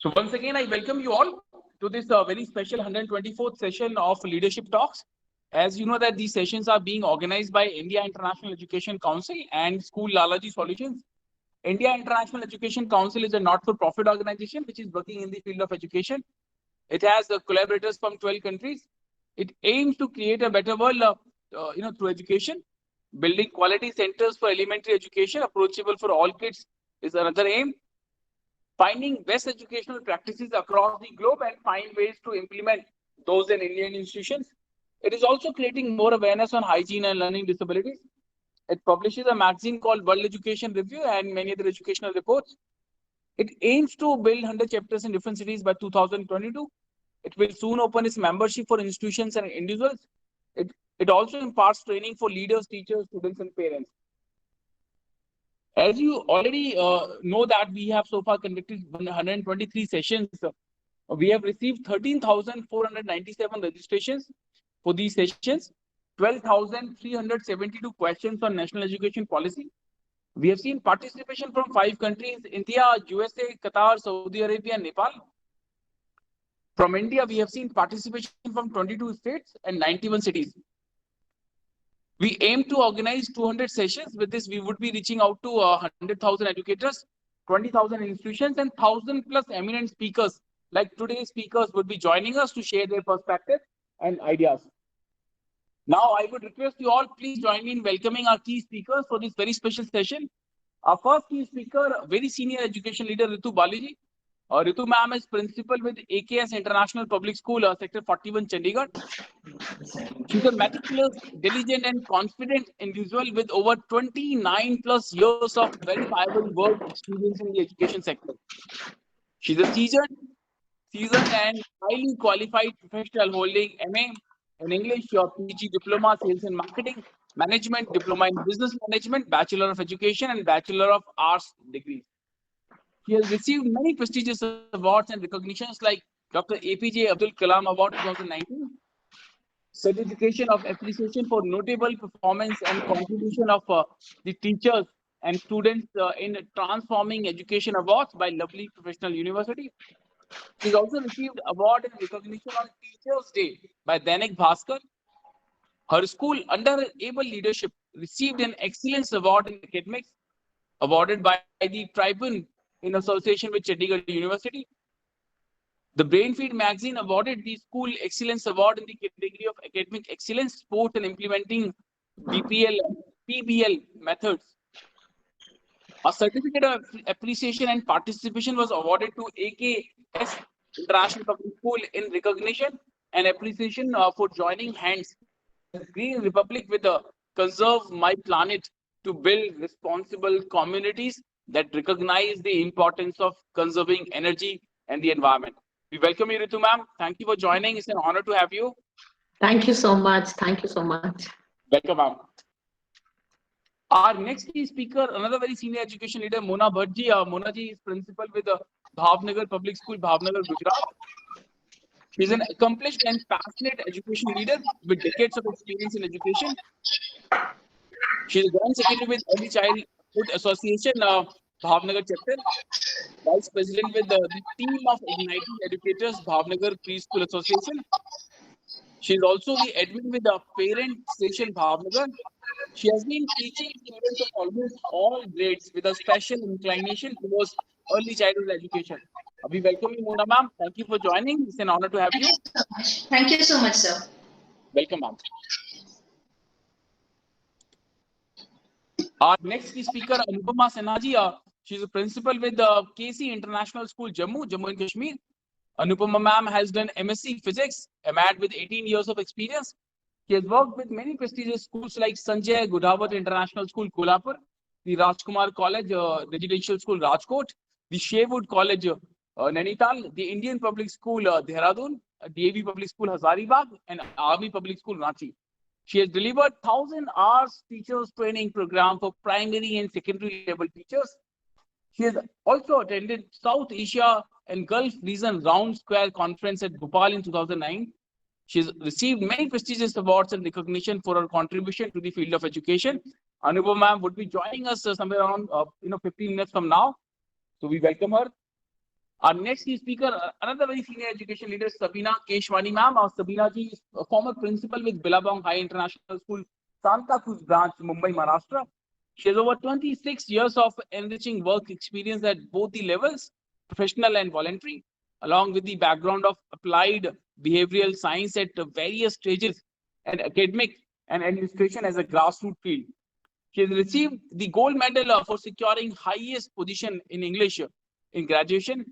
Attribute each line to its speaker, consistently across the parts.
Speaker 1: So once again, I welcome you all to this very special 124th session of Leadership Talks. As you know that these sessions are being organized by India International Education Council and School Lalaji Solutions. India International Education Council is a not-for-profit organization which is working in the field of education. It has collaborators from 12 countries. It aims to create a better world, through education. Building quality centers for elementary education approachable for all kids is another aim. Finding best educational practices across the globe and find ways to implement those in Indian institutions. It is also creating more awareness on hygiene and learning disabilities. It publishes a magazine called World Education Review and many other educational reports. It aims to build 100 chapters in different cities by 2022. It will soon open its membership for institutions and individuals. It also imparts training for leaders, teachers, students, and parents. As you already know that we have so far conducted 123 sessions. We have received 13,497 registrations for these sessions, 12,372 questions on national education policy. We have seen participation from 5 countries, India, USA, Qatar, Saudi Arabia, and Nepal. From India, we have seen participation from 22 states and 91 cities. We aim to organize 200 sessions. With this, we would be reaching out to 100,000 educators, 20,000 institutions, and 1,000 plus eminent speakers. Like today's speakers would be joining us to share their perspective and ideas. Now, I would request you all, please join me in welcoming our key speakers for this very special session. Our first key speaker, very senior education leader, Ritu Baliji. Ritu ma'am is principal with AKS International Public School, Sector 41, Chandigarh. She's a meticulous, diligent, and confident individual with over 29 plus years of verifiable work experience in the education sector. She's a seasoned and highly qualified professional holding MA in English, your PG Diploma, Sales and Marketing, Management, Diploma in Business Management, Bachelor of Education, and Bachelor of Arts degrees. She has received many prestigious awards and recognitions like Dr. APJ Abdul Kalam Award 2019, certification of appreciation for notable performance and contribution of the teachers and students in transforming education awards by Lovely Professional University. She's also received award and recognition on Teachers Day by Dainik Bhaskar. Her school, under her able leadership, received an Excellence Award in Academics, awarded by the Tribune in association with Chandigarh University. The Brainfeed magazine awarded the School Excellence Award in the category of Academic Excellence, Sport and Implementing PBL methods. A certificate of appreciation and participation was awarded to AKS International Public School in recognition and appreciation for joining hands as Green Republic with the Conserve My Planet to build responsible communities that recognize the importance of conserving energy and the environment. We welcome you, Ritu ma'am. Thank you for joining. It's an honor to have you.
Speaker 2: Thank you so much. Thank you so much.
Speaker 1: Welcome, ma'am. Our next key speaker, another very senior education leader, Mona Bhattji. Mona ji is principal with the Bhavnagar Public School, Bhavnagar, Gujarat. She's an accomplished and passionate education leader with decades of experience in education. She's a joint secretary with Early Childhood Association, Bhavnagar chapter, vice president with the team of Igniting Educators, Bhavnagar Preschool Association. She is also the admin with the Parent Station Bhavnagar. She has been teaching students of almost all grades with a special inclination towards early childhood education. We welcome you, Mona ma'am. Thank you for joining. It's an honor to have you.
Speaker 3: Thank you so much, sir.
Speaker 1: Welcome, ma'am. Our next key speaker, Anupama Sinha ji. She's a principal with the KC International School, Jammu and Kashmir. Anupama ma'am has done MSc Physics, MAD with 18 years of experience. She has worked with many prestigious schools like Sanjay Gudhavat International School, Kolhapur, the Rajkumar College Residential School, Rajkot, the Sherwood College, Nainital, the Indian Public School, Dehradun, DAV Public School, Hazaribagh, and Army Public School, Ranchi. She has delivered 1,000 hours teachers training program for primary and secondary level teachers. She has also attended South Asia and Gulf Region Round Square Conference at Bhopal in 2009. She has received many prestigious awards and recognition for her contribution to the field of education. Anupama ma'am would be joining us somewhere around 15 minutes from now. So we welcome her. Our next key speaker, another very senior education leader, Sabina Keshwani ma'am. Sabina ji is a former principal with Billabong High International School, Santa Cruz branch, Mumbai, Maharashtra. She has over 26 years of enriching work experience at both the levels, professional and voluntary, along with the background of applied behavioral science at various stages and academic and administration as a grassroots field. She has received the gold medal for securing highest position in English in graduation.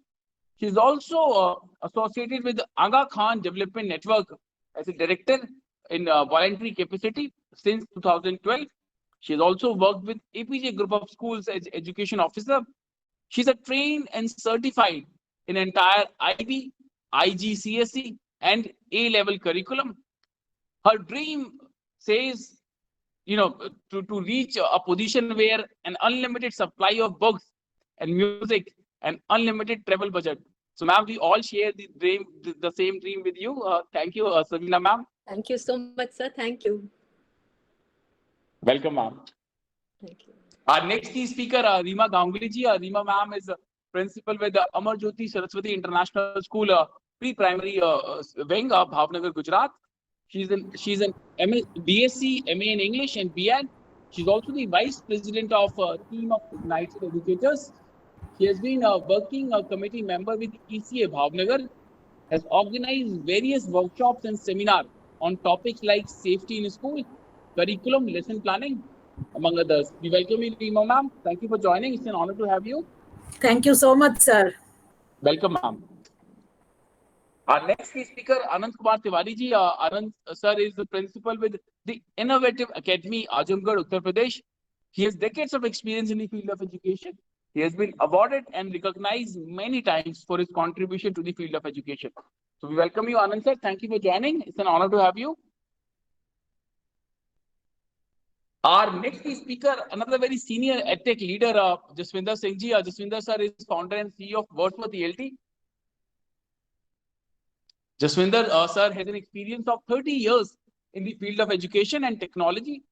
Speaker 1: She is also associated with the Aga Khan Development Network as a director in voluntary capacity since 2012. She has also worked with APJ Group of Schools as education officer. She's a trained and certified in entire IB, IGCSE, and A-level curriculum. Her dream says, to reach a position where an unlimited supply of books and music and unlimited travel budget. So, ma'am, we all share the dream, the same dream with you. Thank you, Sabina, ma'am.
Speaker 4: Thank you so much, sir. Thank you.
Speaker 1: Welcome, ma'am.
Speaker 4: Thank you.
Speaker 1: Our next key speaker, Reema Ganguly ji. Reema ma'am is principal with the Amar Jyoti Saraswati International School pre-primary wing, Bhavnagar, Gujarat. She's an BSc, MA in English and BEd. She's also the vice president of team of United Educators. She has been a working committee member with ECA Bhavnagar, has organized various workshops and seminars on topics like safety in school, curriculum, lesson planning, among others. We welcome you, Reema ma'am. Thank you for joining. It's an honor to have you.
Speaker 5: Thank you so much, sir.
Speaker 1: Welcome, ma'am. Our next key speaker, Anand Kumar Tiwari ji. Anand sir is the principal with the Innovative Academy, Azamgarh, Uttar Pradesh. He has decades of experience in the field of education. He has been awarded and recognized many times for his contribution to the field of education. So we welcome you, Anand sir. Thank you for joining. It's an honor to have you. Our next key speaker, another very senior EdTech leader, Jaswinder Singh ji. Jaswinder sir is founder and CEO of Wordsworth ELT. Jaswinder sir has an experience of 30 years in the field of education and technology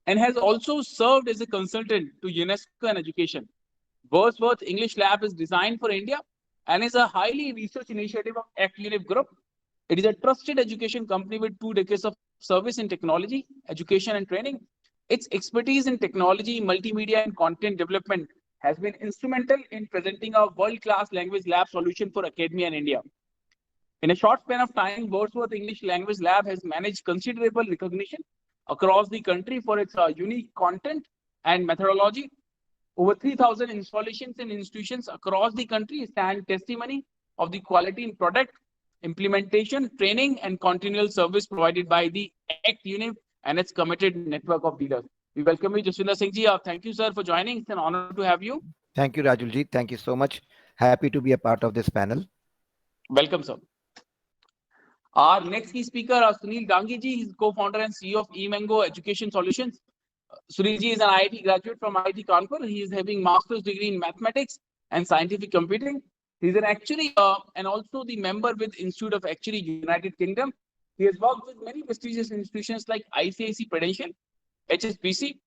Speaker 1: and has also served as a consultant to UNESCO and education. Wordsworth English Lab is designed for India and is a highly research initiative of ActUnif Group. It is a trusted education company with 2 decades of service in technology, education and training. Its expertise in technology, multimedia and content development has been instrumental in presenting a world-class language lab solution for academia in India. In a short span of time, Wordsworth English Language Lab has managed considerable recognition across the country for its unique content and methodology. Over 3,000 installations in institutions across the country stand testimony of the quality in product, implementation, training, and continual service provided by the ActUnif and its committed network of dealers. We welcome you, Jaswinder Singh ji. Thank you, sir, for joining. It's an honor to have you.
Speaker 6: Thank you, Rajul ji. Thank you so much. Happy to be a part of this panel.
Speaker 1: Welcome, sir. Our next key speaker, Sunil Dangi ji, is co-founder and CEO of eMango Education Solutions. Sunil ji is an IIT graduate from IIT Kanpur. He is having master's degree in mathematics and scientific computing. He is an actuary and also the member with Institute of Actuary, United Kingdom. He has worked with many prestigious institutions like ICICI Prudential, HSBC,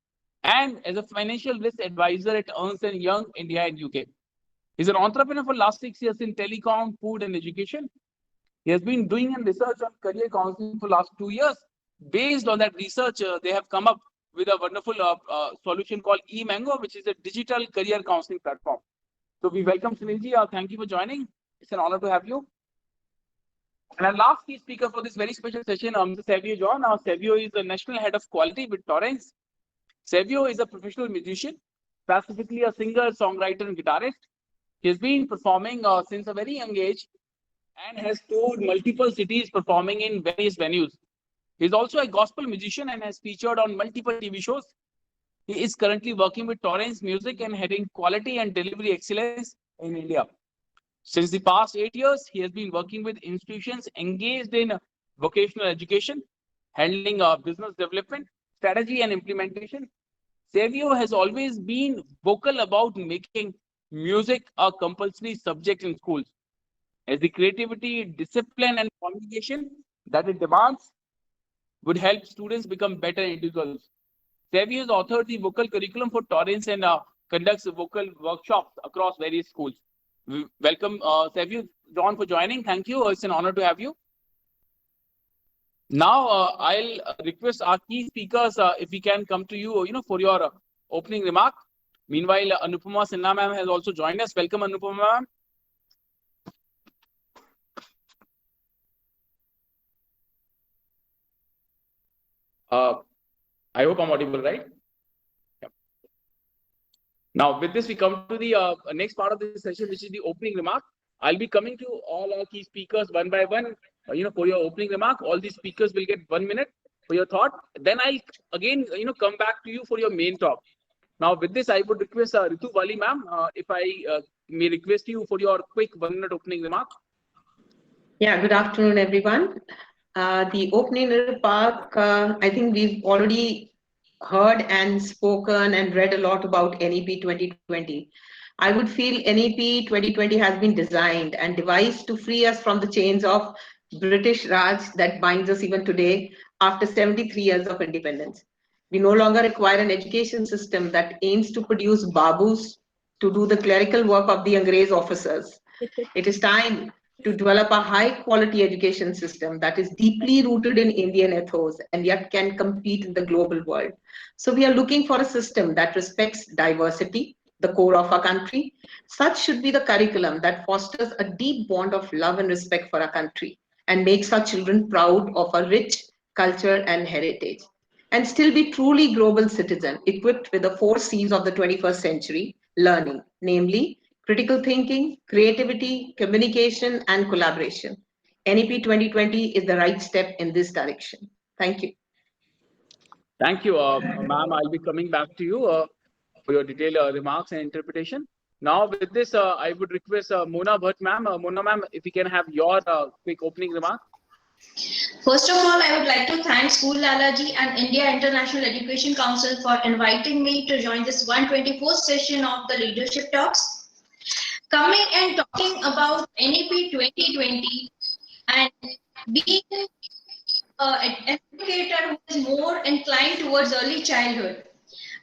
Speaker 1: and as a financial risk advisor at Ernst & Young, India and UK. He's an entrepreneur for the last 6 years in telecom, food and education. He has been doing research on career counseling for the last 2 years. Based on that research, they have come up with a wonderful solution called eMango, which is a digital career counseling platform. So we welcome Sunil ji. Thank you for joining. It's an honor to have you. And our last key speaker for this very special session, Mr. Savio John. Savio is the National Head of Quality with Torrens. Savio is a professional musician, specifically a singer, songwriter, and guitarist. He has been performing since a very young age and has toured multiple cities performing in various venues. He is also a gospel musician and has featured on multiple TV shows. He is currently working with Torrens Music and heading quality and delivery excellence in India. Since the past 8 years, he has been working with institutions engaged in vocational education, handling business development, strategy and implementation. Savio has always been vocal about making music a compulsory subject in schools, as the creativity, discipline and communication that it demands would help students become better individuals. Savio has authored the vocal curriculum for Torrens and conducts vocal workshops across various schools. Welcome, Savio John, for joining. Thank you. It's an honor to have you. Now, I'll request our key speakers if we can come to you, for your opening remark. Meanwhile, Anupama Sinha ma'am has also joined us. Welcome, Anupama ma'am. I hope I'm audible, right? Yep. Now, with this, we come to the next part of this session, which is the opening remark. I'll be coming to all our key speakers one by one, for your opening remark. All these speakers will get 1 minute for your thought. Then I'll again, come back to you for your main talk. Now, with this, I would request Ritu Wali ma'am, if I may request you for your quick 1 minute opening remark.
Speaker 2: Yeah, good afternoon, everyone. The opening remark, I think we've already heard and spoken and read a lot about NEP 2020. I would feel NEP 2020 has been designed and devised to free us from the chains of British Raj that binds us even today after 73 years of independence. We no longer require an education system that aims to produce babus to do the clerical work of the Angrez officers. It is time to develop a high quality education system that is deeply rooted in Indian ethos and yet can compete in the global world. So we are looking for a system that respects diversity, the core of our country. Such should be the curriculum that fosters a deep bond of love and respect for our country and makes our children proud of our rich culture and heritage. And still be truly global citizen equipped with the 4 C's of the 21st century learning, namely critical thinking, creativity, communication, and collaboration. NEP 2020 is the right step in this direction. Thank you.
Speaker 1: Thank you, ma'am. I'll be coming back to you for your detailed remarks and interpretation. Now, with this, I would request Mona Bhatt ma'am. Mona ma'am, if we can have your quick opening remark.
Speaker 3: First of all, I would like to thank School Lalaji and India International Education Council for inviting me to join this 124th session of the Leadership Talks. Coming and talking about NEP 2020 and being an educator who is more inclined towards early childhood,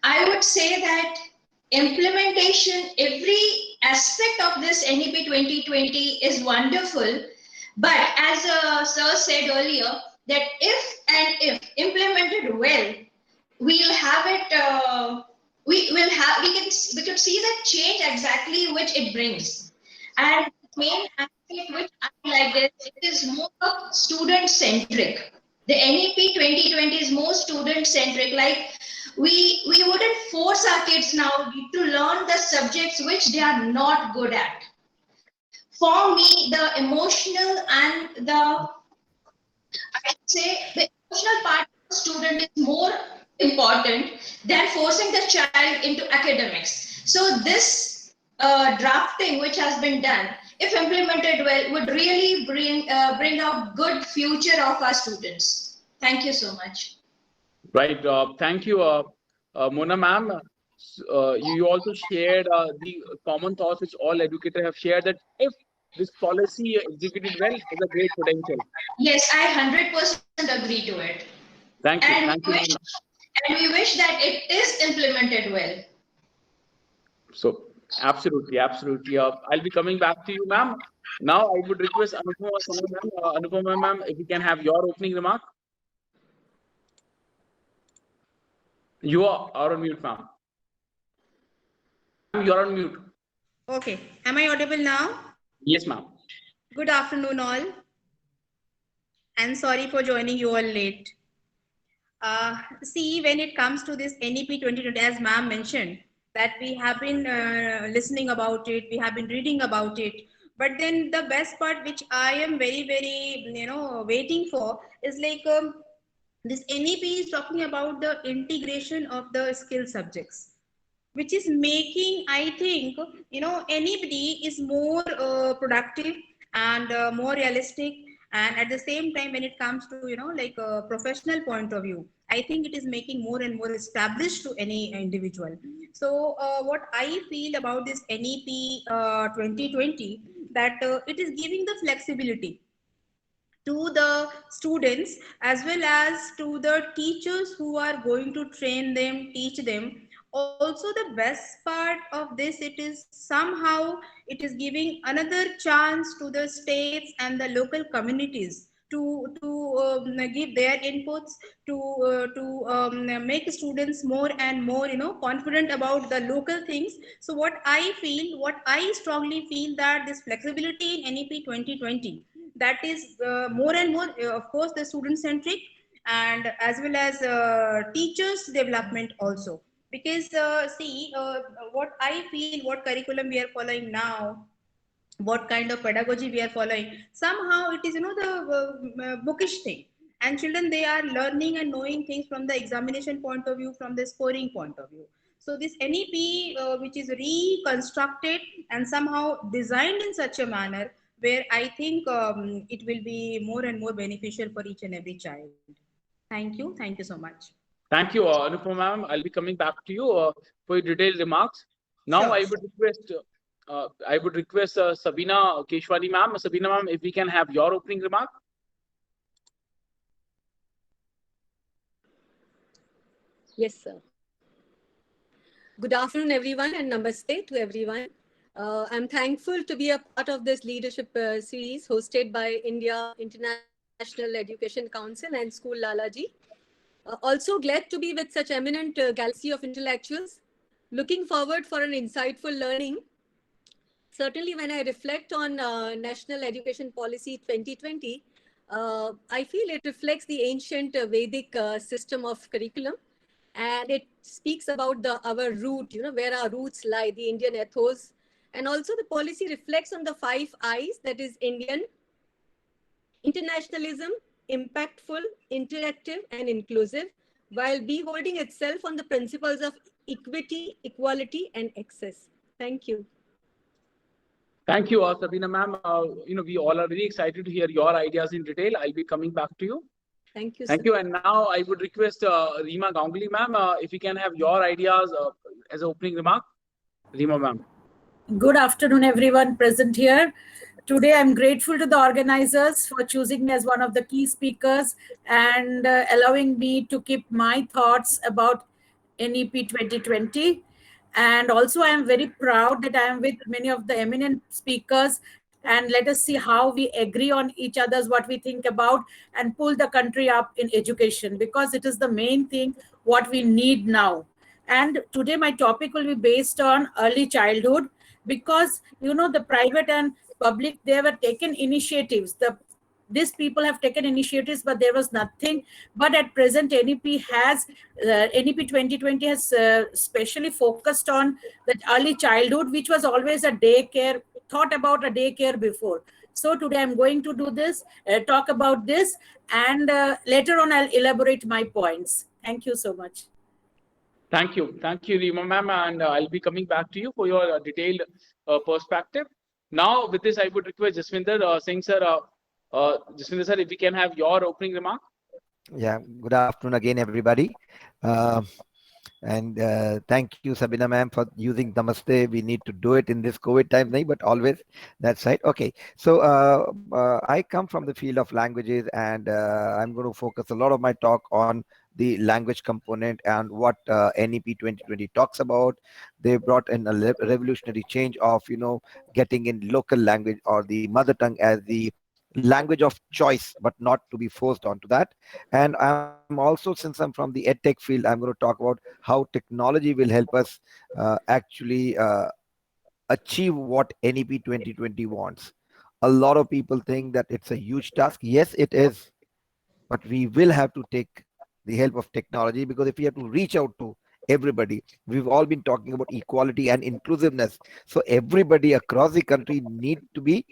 Speaker 3: I would say that implementation, every aspect of this NEP 2020 is wonderful. But as Sir said earlier, that if implemented well, we'll have it. We could see the change exactly which it brings. And main aspect which I like this, it is more student centric. The NEP 2020 is more student centric. Like we wouldn't force our kids now to learn the subjects which they are not good at. For me, the emotional and the emotional part of the student is more important than forcing the child into academics. So this drafting which has been done, if implemented well, would really bring out good future of our students. Thank you so much.
Speaker 1: Right. Thank you, Mona ma'am. You also shared the common thoughts which all educators have shared, that if this policy executed well, has a great potential.
Speaker 3: Yes, I 100% agree to it.
Speaker 1: Thank you.
Speaker 3: And
Speaker 1: Thank you.
Speaker 3: we wish that it is implemented well.
Speaker 1: So, absolutely. I'll be coming back to you, ma'am. Now, I would request Anupama ma'am, if you can have your opening remark. You are on mute, ma'am. You're on mute.
Speaker 7: Okay. Am I audible now?
Speaker 1: Yes, ma'am.
Speaker 7: Good afternoon, all. And sorry for joining you all late. See, when it comes to this NEP 2020, as ma'am mentioned, that we have been listening about it, we have been reading about it. But then the best part, which I am very, waiting for, is like this NEP is talking about the integration of the skill subjects, which is making, I think, anybody is more productive and more realistic. And at the same time, when it comes to, like a professional point of view, I think it is making more and more established to any individual. So what I feel about this NEP 2020, that it is giving the flexibility to the students as well as to the teachers who are going to train them, teach them. also the best part of this, it is somehow it is giving another chance to the states and the local communities to give their inputs to make students more and more confident about the local things. So what I strongly feel, that this flexibility in NEP 2020, that is more and more of course the student centric, and as well as teachers development also. Because see, what I feel, what curriculum we are following now, what kind of pedagogy we are following, somehow it is the bookish thing, and children, they are learning and knowing things from the examination point of view, from the scoring point of view. So this NEP, which is reconstructed and somehow designed in such a manner where I think it will be more and more beneficial for each and every child. Thank you so much.
Speaker 1: Thank you, Anupama ma'am. I'll be coming back to you for your detailed remarks. Now,
Speaker 7: Sure.
Speaker 1: I would request Sabina Keshwani ma'am. Sabina ma'am, if we can have your opening remark.
Speaker 4: Yes, sir. Good afternoon, everyone, and namaste to everyone. I'm thankful to be a part of this leadership series hosted by India International Education Council and School Lalaji. Also glad to be with such eminent galaxy of intellectuals. Looking forward for an insightful learning. Certainly, when I reflect on National Education Policy 2020, I feel it reflects the ancient Vedic system of curriculum, and it speaks about our root, where our roots lie, the Indian ethos. And also the policy reflects on the 5 I's, that is Indian, internationalism, impactful, interactive, and inclusive, while beholding itself on the principles of equity, equality, and access. Thank you.
Speaker 1: Thank you, Sabina ma'am. We all are very excited to hear your ideas in detail. I'll be coming back to you.
Speaker 4: Thank you.
Speaker 1: Thank you. And now I would request Reema Ganguly ma'am, if we can have your ideas as an opening remark. Reema ma'am.
Speaker 5: Good afternoon, everyone present here. Today, I'm grateful to the organizers for choosing me as one of the key speakers and allowing me to keep my thoughts about NEP 2020. And also, I am very proud that I am with many of the eminent speakers, and let us see how we agree on each other's what we think about and pull the country up in education, because it is the main thing what we need now. And today my topic will be based on early childhood, because the private and public, they were taken initiatives. These people have taken initiatives, but there was nothing. But at present, NEP 2020 has specially focused on that early childhood, which was always a daycare, thought about a daycare before. So today I'm going to do this, talk about this, and later on I'll elaborate my points. Thank you so much.
Speaker 1: Thank you, Reema ma'am, and I'll be coming back to you for your detailed perspective. Now, with this, I would request Jaswinder Singh sir. Jaswinder sir, if we can have your opening remark.
Speaker 6: Yeah, good afternoon again, everybody. And thank you, Sabina ma'am, for using Namaste. We need to do it in this COVID time, but always. That's right. Okay. So I come from the field of languages, and I'm going to focus a lot of my talk on the language component and what NEP 2020 talks about. They brought in a revolutionary change of, getting in local language or the mother tongue as the language of choice, but not to be forced onto that. And I'm also, since I'm from the edtech field, I'm going to talk about how technology will help us actually achieve what NEP 2020 wants. A lot of people think that it's a huge task. Yes, it is, but we will have to take the help of technology, because if we have to reach out to everybody, we've all been talking about equality and inclusiveness. So everybody across the country need to be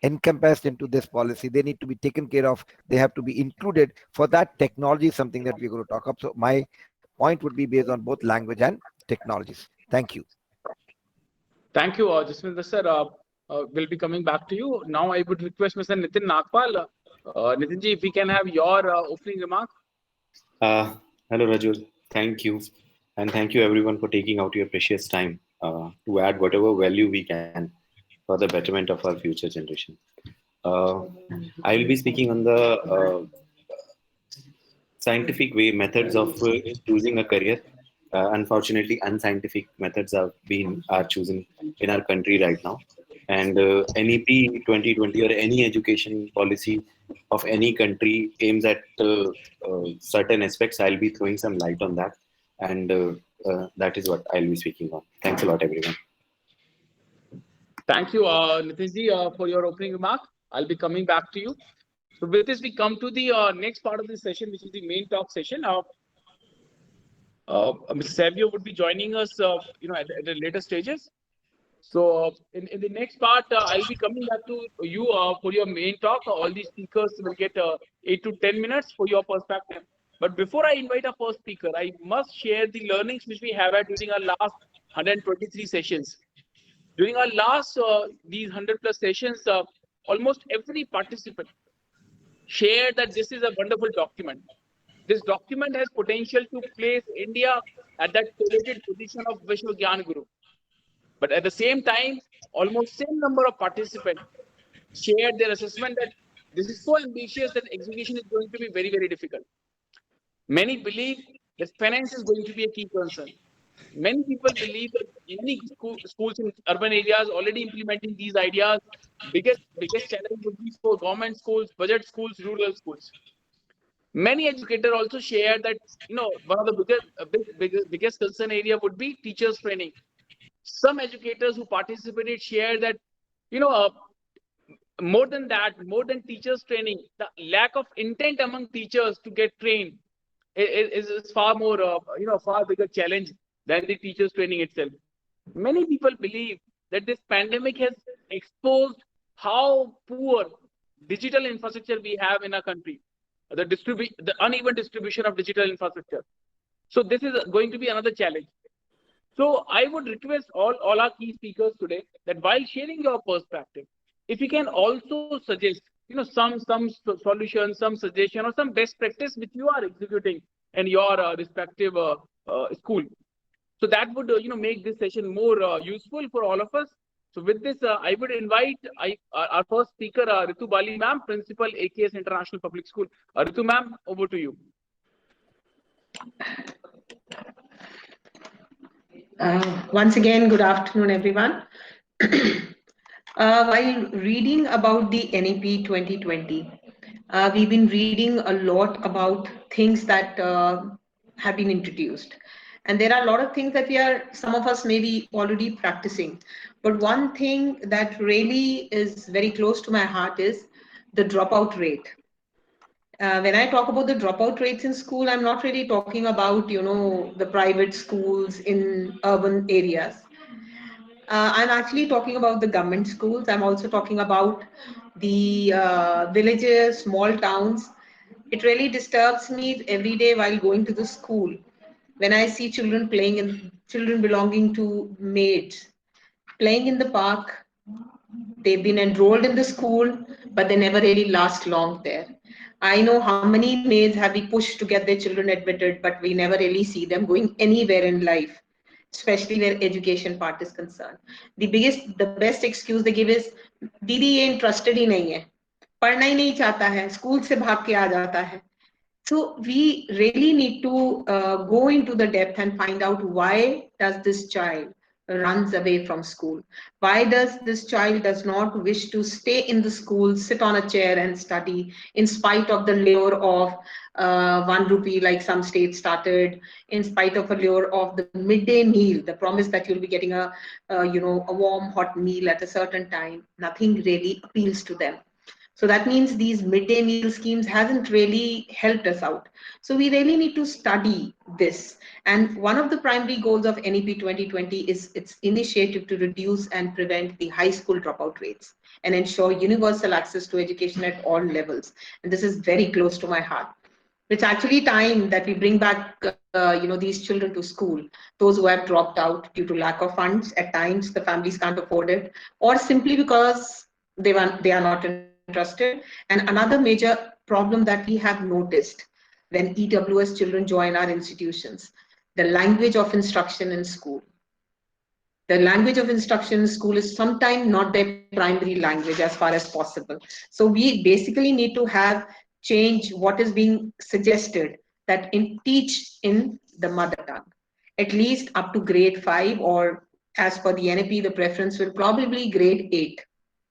Speaker 6: encompassed into this policy. They need to be taken care of. They have to be included. For that, technology is something that we're going to talk about. So my point would be based on both language and technologies. Thank you.
Speaker 1: Thank you, Jaswinder sir. We'll be coming back to you. Now I would request Mr. Nitin Nagpal. Nitin ji, if we can have your opening remark.
Speaker 8: Hello, Rajul. Thank you. And thank you, everyone, for taking out your precious time to add whatever value we can for the betterment of our future generation. I will be speaking on the scientific methods of choosing a career unfortunately unscientific methods are chosen in our country right now. And NEP 2020 or any education policy of any country aims at certain aspects. I'll be throwing some light on that, and that is what I'll be speaking on. Thanks a lot, everyone.
Speaker 1: Thank you, Nitinji, for your opening remark. I'll be coming back to you. So with this, we come to the next part of the session, which is the main talk session. Mr. Savio would be joining us, at the later stages. So in the next part, I'll be coming back to you for your main talk. All these speakers will get 8 to 10 minutes for your perspective. But before I invite our first speaker, I must share the learnings which we have had during our last 123 sessions. During our last these 100 plus sessions, almost every participant shared that this is a wonderful document. This document has potential to place India at that coveted position of Vishwa Gyan Guru. But at the same time, almost same number of participants shared their assessment that this is so ambitious that execution is going to be very, very difficult. Many believe that finance is going to be a key concern. Many people believe that many schools in urban areas already implementing these ideas. Biggest challenge would be for government schools, budget schools, rural schools. Many educators also share that one of the biggest concern area would be teachers training. Some educators who participated share that more than teachers training, the lack of intent among teachers to get trained is far more far bigger challenge than the teachers training itself. Many people believe that this pandemic has exposed how poor digital infrastructure we have in our country, the uneven distribution of digital infrastructure. So this is going to be another challenge. So I would request all our key speakers today that while sharing your perspective, if you can also suggest some solutions, some suggestion, or some best practice which you are executing in your respective school. So that would make this session more useful for all of us. So with this, I would invite our first speaker, Ritu Bali ma'am, Principal AKS International Public School. Ritu ma'am, over to you.
Speaker 2: Once again, good afternoon, everyone. While reading about the NEP 2020, we've been reading a lot about things that have been introduced. And there are a lot of things that some of us may be already practicing. But one thing that really is very close to my heart is the dropout rate. When I talk about the dropout rates in school, I'm not really talking about, the private schools in urban areas. I'm actually talking about the government schools. I'm also talking about the villages, small towns. It really disturbs me every day while going to the school when I see children children belonging to maids playing in the park. They've been enrolled in the school, but they never really last long there. I know how many maids have we pushed to get their children admitted, but we never really see them going anywhere in life, especially where education part is concerned. The best excuse they give is, Didi ye interested hi nahi hai, padhna hi nahi chahta hai, school se bhag ke aa jata hai. So we really need to go into the depth and find out why does this child runs away from school? Why does this child does not wish to stay in the school, sit on a chair and study in spite of the lure of 1 rupee like some states started, in spite of a lure of the midday meal, the promise that you'll be getting a warm hot meal at a certain time. Nothing really appeals to them. So that means these midday meal schemes hasn't really helped us out. So we really need to study this. And one of the primary goals of NEP 2020 is its initiative to reduce and prevent the high school dropout rates and ensure universal access to education at all levels. And this is very close to my heart. It's actually time that we bring back these children to school, those who have dropped out due to lack of funds. At times the families can't afford it, or simply because they are not interested. And another major problem that we have noticed when EWS children join our institutions, the language of instruction in school. The language of instruction in school is sometimes not their primary language as far as possible. So we basically need to change what is being suggested, that teach in the mother tongue. at least up to grade 5, or as per the NAP, the preference will probably grade 8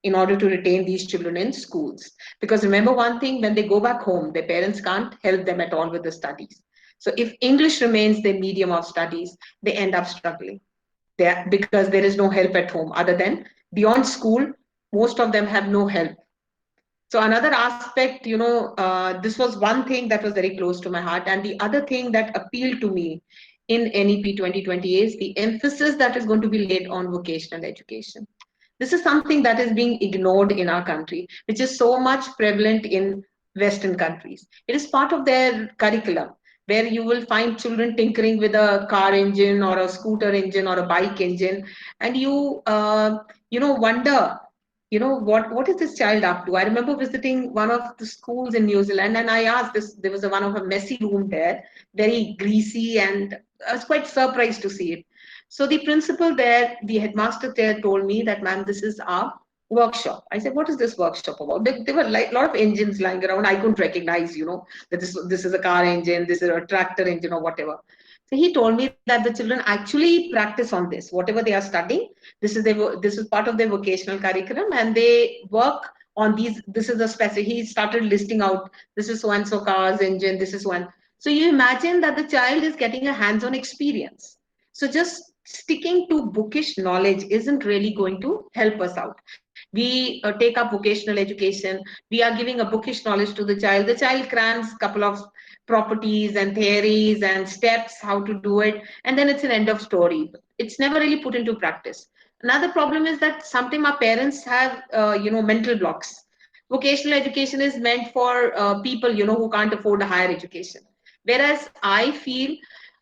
Speaker 2: in order to retain these children in schools. Because remember one thing, when they go back home, their parents can't help them at all with the studies. So if English remains their medium of studies, they end up struggling. Because there is no help at home other than beyond school, most of them have no help. So another aspect, this was one thing that was very close to my heart. And the other thing that appealed to me in NEP 2020 is the emphasis that is going to be laid on vocational education. This is something that is being ignored in our country, which is so much prevalent in Western countries. It is part of their curriculum, where you will find children tinkering with a car engine or a scooter engine or a bike engine, and you wonder, what is this child up to? I remember visiting one of the schools in New Zealand, and I asked this. There was one of a messy room there, very greasy, and I was quite surprised to see it. So the principal there, the headmaster there, told me that, ma'am, this is our workshop. I said, what is this workshop about? There were like a lot of engines lying around. I couldn't recognize, that this is a car engine, this is a tractor engine or whatever. So he told me that the children actually practice on this, whatever they are studying. This is part of their vocational curriculum, and they work on these. This is a specific. He started listing out. This is so and so car's engine. This is one. So you imagine that the child is getting a hands-on experience. So just sticking to bookish knowledge isn't really going to help us out. We take up vocational education. We are giving a bookish knowledge to the child. The child crams a couple of properties and theories and steps, how to do it, and then it's an end of story. It's never really put into practice. Another problem is that sometimes our parents have, mental blocks. Vocational education is meant for people, who can't afford a higher education. Whereas I feel,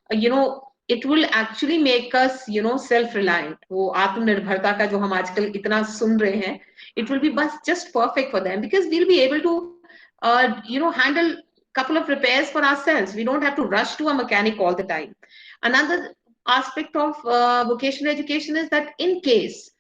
Speaker 2: it will actually make us, self-reliant. वो आत्मनिर्भरता का जो हम आजकल इतना सुन रहे हैं, it will be just perfect for them, because we'll be able to, handle couple of repairs for ourselves. We don't have to rush to a mechanic all the time. Another aspect of vocational education is that in case,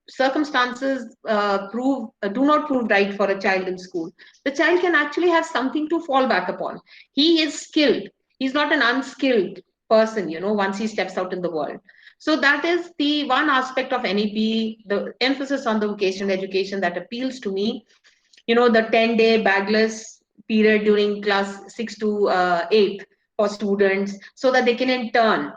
Speaker 2: circumstances do not prove right for a child in school, the child can actually have something to fall back upon. He is skilled. He's not an unskilled person, once he steps out in the world. So that is the one aspect of NEP, the emphasis on the vocational education that appeals to me. The 10-day bagless period during class 6 to 8 for students, so that they can intern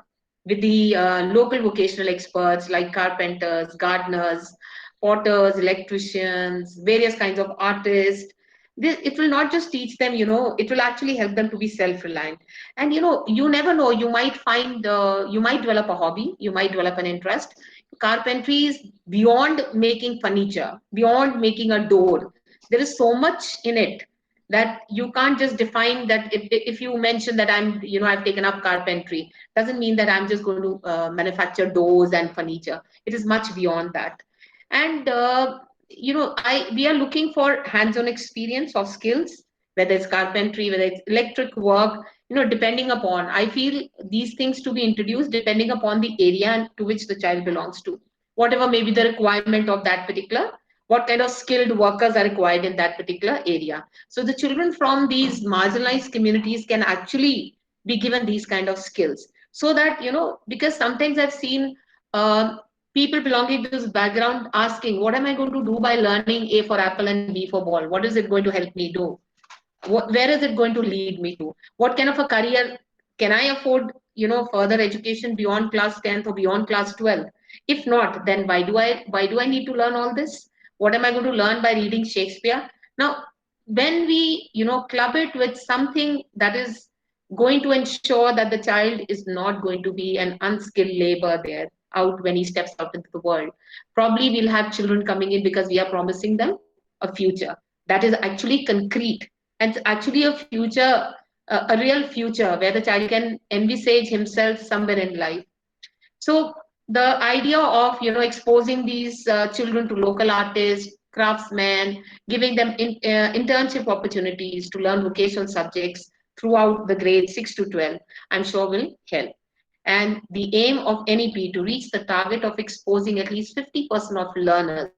Speaker 2: with the local vocational experts like carpenters, gardeners, potters, electricians, various kinds of artists. It will not just teach them, it will actually help them to be self-reliant. And you never know, you might develop a hobby, you might develop an interest. Carpentry is beyond making furniture, beyond making a door. There is so much in it that you can't just define that. If you mention that I've taken up carpentry, doesn't mean that I'm just going to manufacture doors and furniture. It is much beyond that. And we are looking for hands-on experience of skills, whether it's carpentry, whether it's electric work, depending upon, I feel these things to be introduced depending upon the area to which the child belongs to, whatever may be the requirement of that particular, what kind of skilled workers are required in that particular area. So the children from these marginalized communities can actually be given these kind of skills, so that, because sometimes I've seen people belonging to this background asking, what am I going to do by learning A for apple and B for ball? What is it going to help me do? Where is it going to lead me to? What kind of a career can I afford, further education beyond class 10th or beyond class 12? If not, then why do I need to learn all this? What am I going to learn by reading Shakespeare? Now, when we, club it with something that is going to ensure that the child is not going to be an unskilled labor there out when he steps out into the world, probably we'll have children coming in because we are promising them a future that is actually concrete, and actually a future, a real future where the child can envisage himself somewhere in life. So the idea of, exposing these children to local artists, craftsmen, giving them internship opportunities to learn vocational subjects throughout the grades 6 to 12, I'm sure will help. And the aim of NEP to reach the target of exposing at least 50% of learners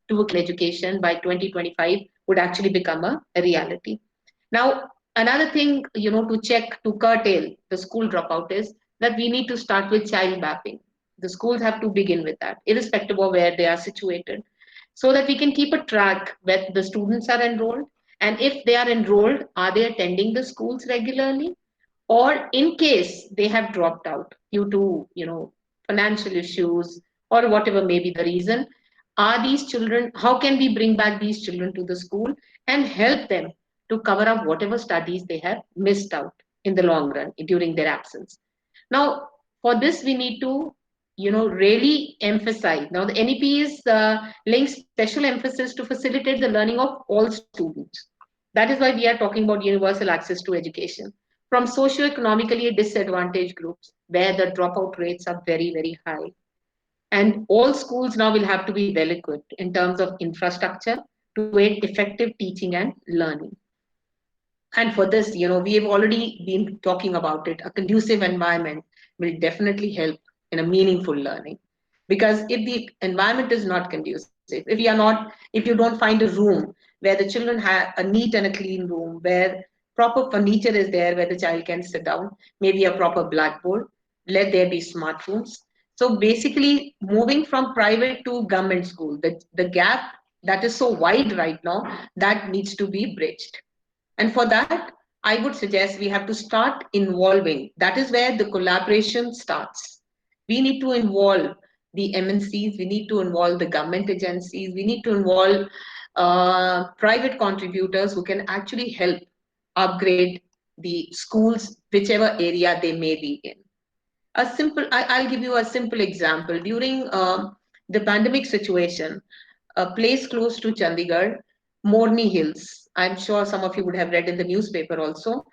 Speaker 2: to vocational education by 2025 would actually become a reality. Now, another thing, to check, to curtail the school dropout is that we need to start with child mapping. The schools have to begin with that, irrespective of where they are situated, so that we can keep a track where the students are enrolled. And if they are enrolled, are they attending the schools regularly? Or in case they have dropped out due to, financial issues or whatever may be the reason, are these children, how can we bring back these children to the school and help them to cover up whatever studies they have missed out in the long run during their absence? Now, for this, we need to, really emphasize. Now, the NEP is links special emphasis to facilitate the learning of all students. That is why we are talking about universal access to education from socioeconomically disadvantaged groups where the dropout rates are very, very high. And all schools now will have to be well equipped in terms of infrastructure to aid effective teaching and learning. And for this, we have already been talking about it. A conducive environment will definitely help in a meaningful learning. Because if the environment is not conducive, if you don't find a room where the children have a neat and a clean room, where proper furniture is there where the child can sit down, maybe a proper blackboard, let there be smart rooms. So basically, moving from private to government school, the gap that is so wide right now, that needs to be bridged. And for that, I would suggest we have to start involving. That is where the collaboration starts. We need to involve the MNCs, we need to involve the government agencies, we need to involve private contributors who can actually help upgrade the schools, whichever area they may be in. I'll give you a simple example. During the pandemic situation, a place close to Chandigarh, Morni Hills, I'm sure some of you would have read in the newspaper also.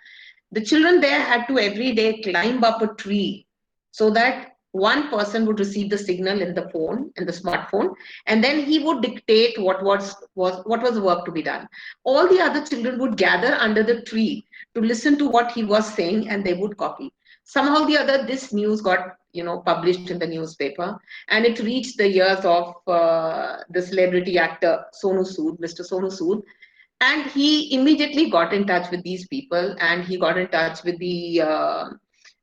Speaker 2: The children there had to every day climb up a tree so that one person would receive the signal in the phone, in the smartphone, and then he would dictate what was the work to be done. All the other children would gather under the tree to listen to what he was saying, and they would copy. Somehow the other, this news got published in the newspaper, and it reached the ears of the celebrity actor Sonu Sood, Mr. Sonu Sood, and he immediately got in touch with these people, and he got in touch with the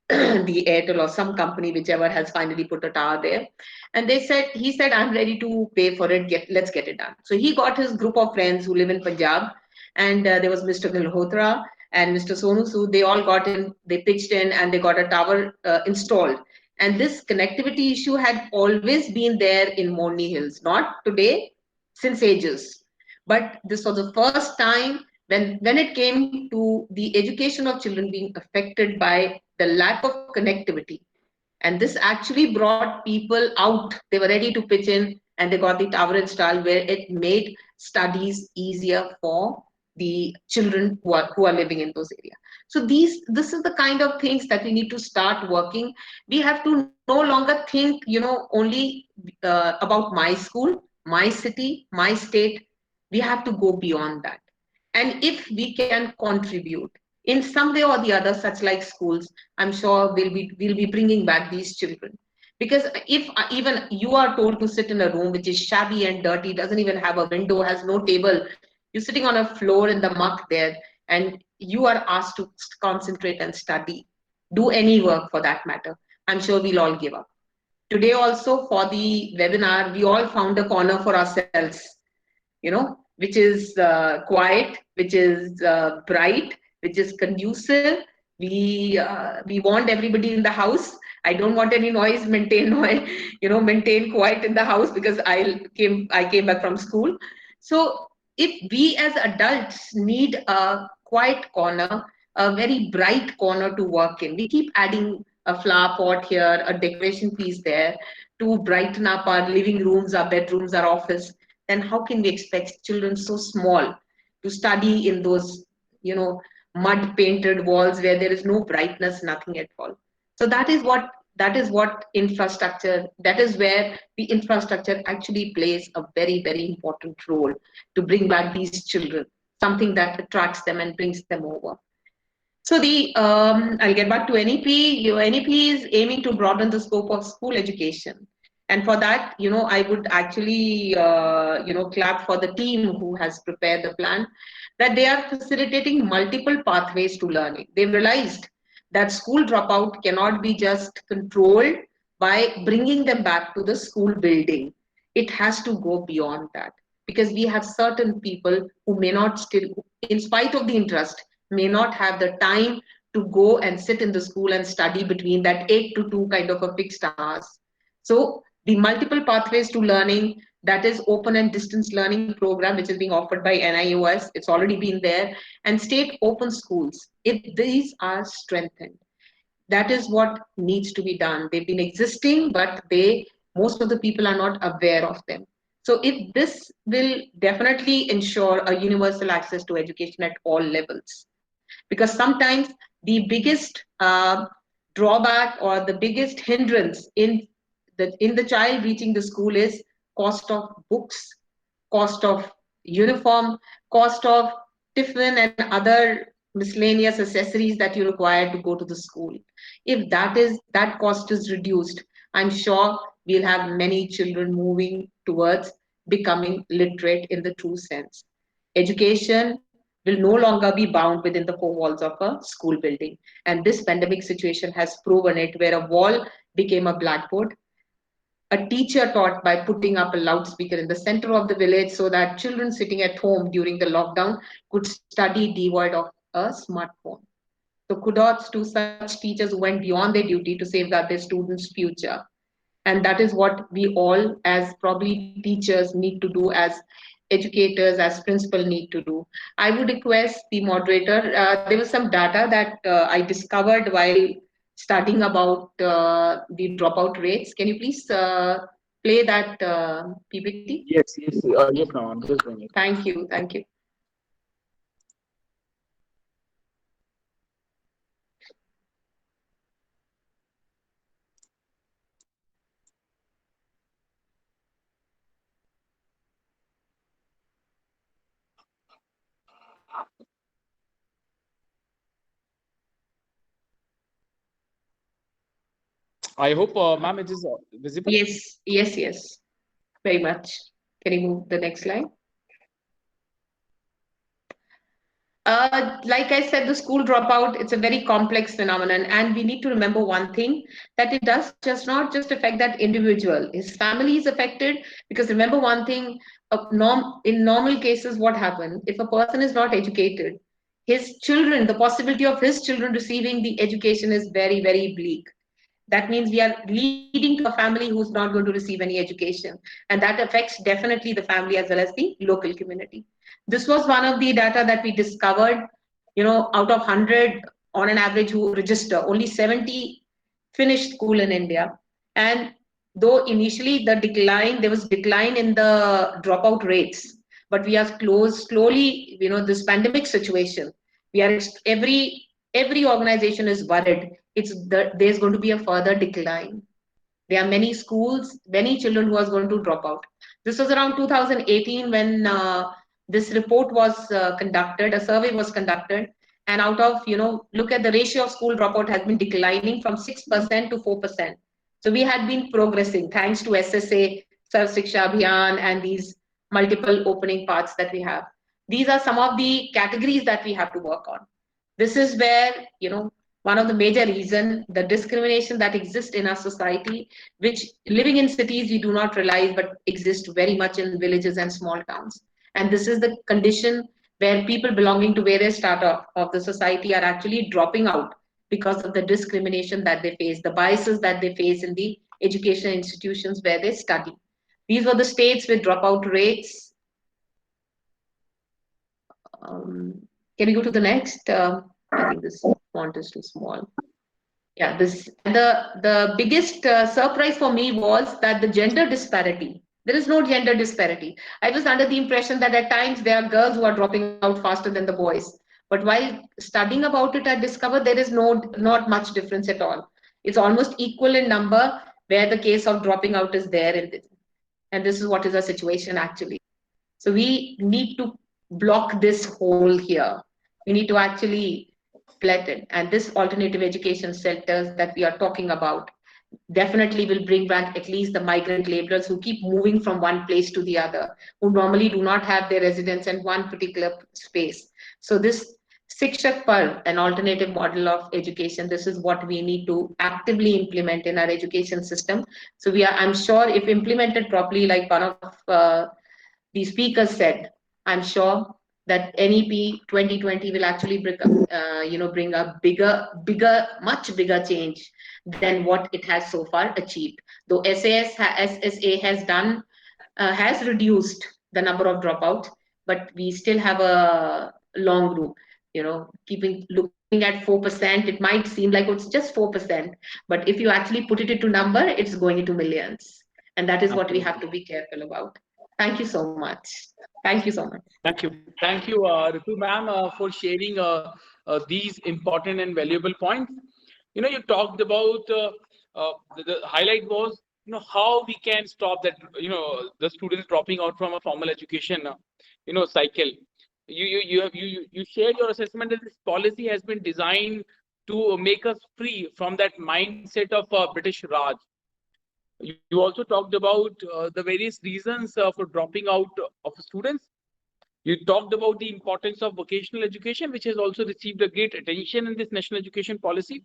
Speaker 2: the Airtel or some company, whichever has finally put a tower there. And he said, I'm ready to pay for it. Let's get it done. So he got his group of friends who live in Punjab, and there was Mr. Gilhotra and Mr. Sonu Sood. They all got in, they pitched in, and they got a tower installed. And this connectivity issue had always been there in Morni Hills, not today, since ages. But this was the first time when it came to the education of children being affected by the lack of connectivity. And this actually brought people out. They were ready to pitch in, and they got the tower installed where it made studies easier for the children who are living in those areas. So this is the kind of things that we need to start working. We have to no longer think, only about my school, my city, my state. We have to go beyond that. And if we can contribute in some way or the other, such like schools, I'm sure we'll be bringing back these children. Because if even you are told to sit in a room which is shabby and dirty, doesn't even have a window, has no table, you're sitting on a floor in the muck there, and you are asked to concentrate and study, do any work for that matter, I'm sure we'll all give up. Today also for the webinar, we all found a corner for ourselves, which is quiet, which is bright, which is conducive. We want everybody in the house. I don't want any noise. Maintain quiet in the house, because I came back from school. So if we as adults need a quiet corner, a very bright corner to work in, we keep adding a flower pot here, a decoration piece there to brighten up our living rooms, our bedrooms, our office, then how can we expect children so small to study in those, mud painted walls where there is no brightness, nothing at all? So that is what infrastructure, that is where the infrastructure actually plays a very, very important role to bring back these children, something that attracts them and brings them over. So I'll get back to NEP. Your NEP is aiming to broaden the scope of school education. And for that, I would actually, clap for the team who has prepared the plan, that they are facilitating multiple pathways to learning. They've realized that school dropout cannot be just controlled by bringing them back to the school building. It has to go beyond that, because we have certain people who may not still, in spite of the interest, may not have the time to go and sit in the school and study between that 8 to 2 kind of a fixed hours. So the multiple pathways to learning, that is open and distance learning program, which is being offered by NIOS, it's already been there, and state open schools, if these are strengthened, that is what needs to be done. They've been existing, but most of the people are not aware of them. So if this will definitely ensure a universal access to education at all levels, because sometimes the biggest drawback or the biggest hindrance in the child reaching the school is cost of books, cost of uniform, cost of tiffin and other miscellaneous accessories that you require to go to the school. If that cost is reduced, I'm sure we'll have many children moving towards becoming literate in the true sense. Education will no longer be bound within the four walls of a school building. And this pandemic situation has proven it, where a wall became a blackboard. A teacher taught by putting up a loudspeaker in the center of the village so that children sitting at home during the lockdown could study devoid of a smartphone. So kudos to such teachers who went beyond their duty to safeguard their students' future. And that is what we all, as probably teachers, need to do, as educators, as principal, need to do. I would request the moderator, there was some data that I discovered while studying about the dropout rates. Can you please play that PPT?
Speaker 1: Yes, yes, yes, ma'am. I'm just doing it.
Speaker 2: Thank you, thank you.
Speaker 1: I hope, ma'am, it is visible.
Speaker 2: Yes, yes, yes, very much. Can you move the next slide? Like I said, the school dropout, it's a very complex phenomenon. And we need to remember one thing, that it does just not just affect that individual. His family is affected, because remember one thing, in normal cases, what happens? If a person is not educated, his children, the possibility of his children receiving the education is very, very bleak. That means we are leading to a family who's not going to receive any education. And that affects definitely the family as well as the local community. This was one of the data that we discovered, out of 100 on an average who register, only 70 finished school in India. And though initially there was decline in the dropout rates, but we are slowly, this pandemic situation, every organization is worried there's going to be a further decline. There are many schools, many children who are going to drop out. This was around 2018 when this report was conducted, a survey was conducted, and out of, look at the ratio of school dropout has been declining from 6% to 4%. So we had been progressing thanks to SSA, Sarv Shiksha Abhiyan, and these multiple opening paths that we have. These are some of the categories that we have to work on. This is where, one of the major reasons, the discrimination that exists in our society, which living in cities we do not realize, but exist very much in villages and small towns. And this is the condition where people belonging to various strata of the society are actually dropping out because of the discrimination that they face, the biases that they face in the education institutions where they study. These were the states with dropout rates. Can we go to the next? I think this font is too small. Yeah, the biggest surprise for me was that the gender disparity. There is no gender disparity. I was under the impression that at times there are girls who are dropping out faster than the boys. But while studying about it, I discovered there is not much difference at all. It's almost equal in number where the case of dropping out is there. And this is what is our situation actually. So we need to block this hole here. We need to actually let it. And this alternative education centers that we are talking about definitely will bring back at least the migrant laborers who keep moving from one place to the other, who normally do not have their residence in one particular space. So this Shikshak Parv, an alternative model of education. This is what we need to actively implement in our education system. So I'm sure if implemented properly, like one of the speakers said, I'm sure that NEP 2020 will actually bring a bigger, much bigger change than what it has so far achieved. Though SSA has reduced the number of dropouts, but we still have a long room. Looking at 4%, it might seem like it's just 4%, but if you actually put it into number, it's going into millions, and that is what we have to be careful about. Thank you so much. Thank you so much.
Speaker 1: Thank you, Ritu ma'am, for sharing these important and valuable points. You talked about the highlight was how we can stop that the students dropping out from a formal education cycle. You shared your assessment that this policy has been designed to make us free from that mindset of British Raj. You also talked about the various reasons for dropping out of students. You talked about the importance of vocational education, which has also received a great attention in this national education policy.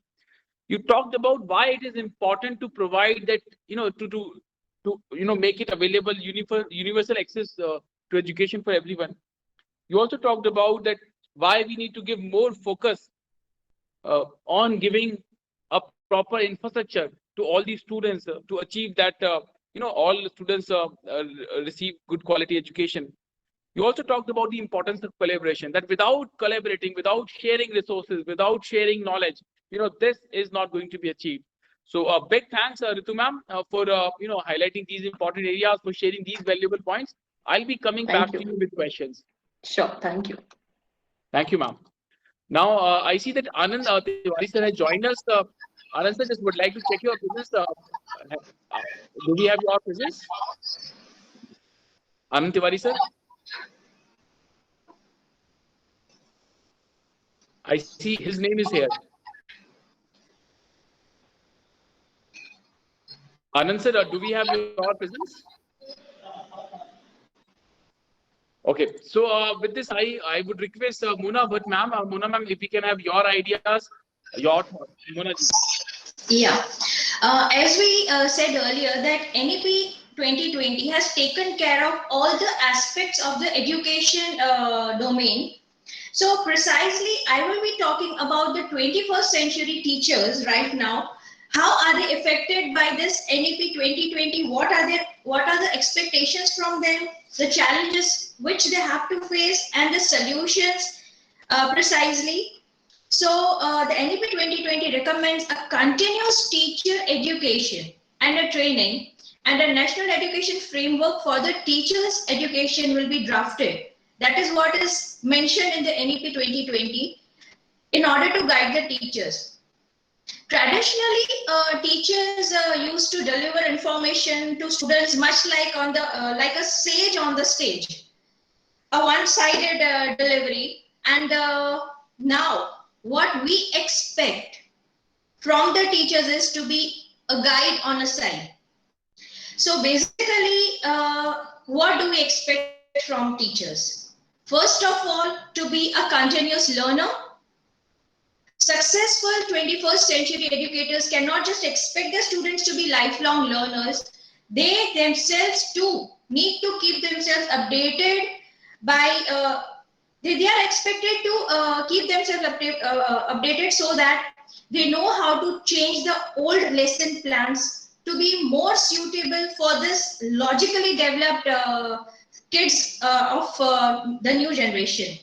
Speaker 1: You talked about why it is important to provide that, to make it available, universal access to education for everyone. You also talked about that why we need to give more focus on giving a proper infrastructure to all these students to achieve that, all students receive good quality education. You also talked about the importance of collaboration, that without collaborating, without sharing resources, without sharing knowledge, this is not going to be achieved. So a big thanks, Ritu ma'am, for highlighting these important areas, for sharing these valuable points. I'll be coming back to you with questions.
Speaker 2: Sure, thank you.
Speaker 1: Thank you, ma'am. Now, I see that Anand Tiwari sir has joined us. Anand sir, just would like to check your presence. Do we have your presence? Anand Tiwari sir? I see his name is here. Anand sir, do we have your presence? Okay, so with this, I would request Mona Bhatt ma'am, if we can have your ideas, your thoughts. Mona ji.
Speaker 3: Yeah, as we said earlier, that NEP 2020 has taken care of all the aspects of the education domain. So precisely, I will be talking about the 21st century teachers right now. How are they affected by this NEP 2020? What are the expectations from them? The challenges which they have to face and the solutions precisely. So the NEP 2020 recommends a continuous teacher education and a training, and a national education framework for the teachers' education will be drafted. That is what is mentioned in the NEP 2020 in order to guide the teachers. Traditionally, teachers used to deliver information to students much like like a sage on the stage, a one-sided delivery. And now, what we expect from the teachers is to be a guide on a side. So basically, what do we expect from teachers? First of all, to be a continuous learner. Successful 21st century educators cannot just expect the students to be lifelong learners. They themselves too need to keep themselves updated by, they are expected to keep themselves updated so that they know how to change the old lesson plans to be more suitable for this logically developed kids of the new generation.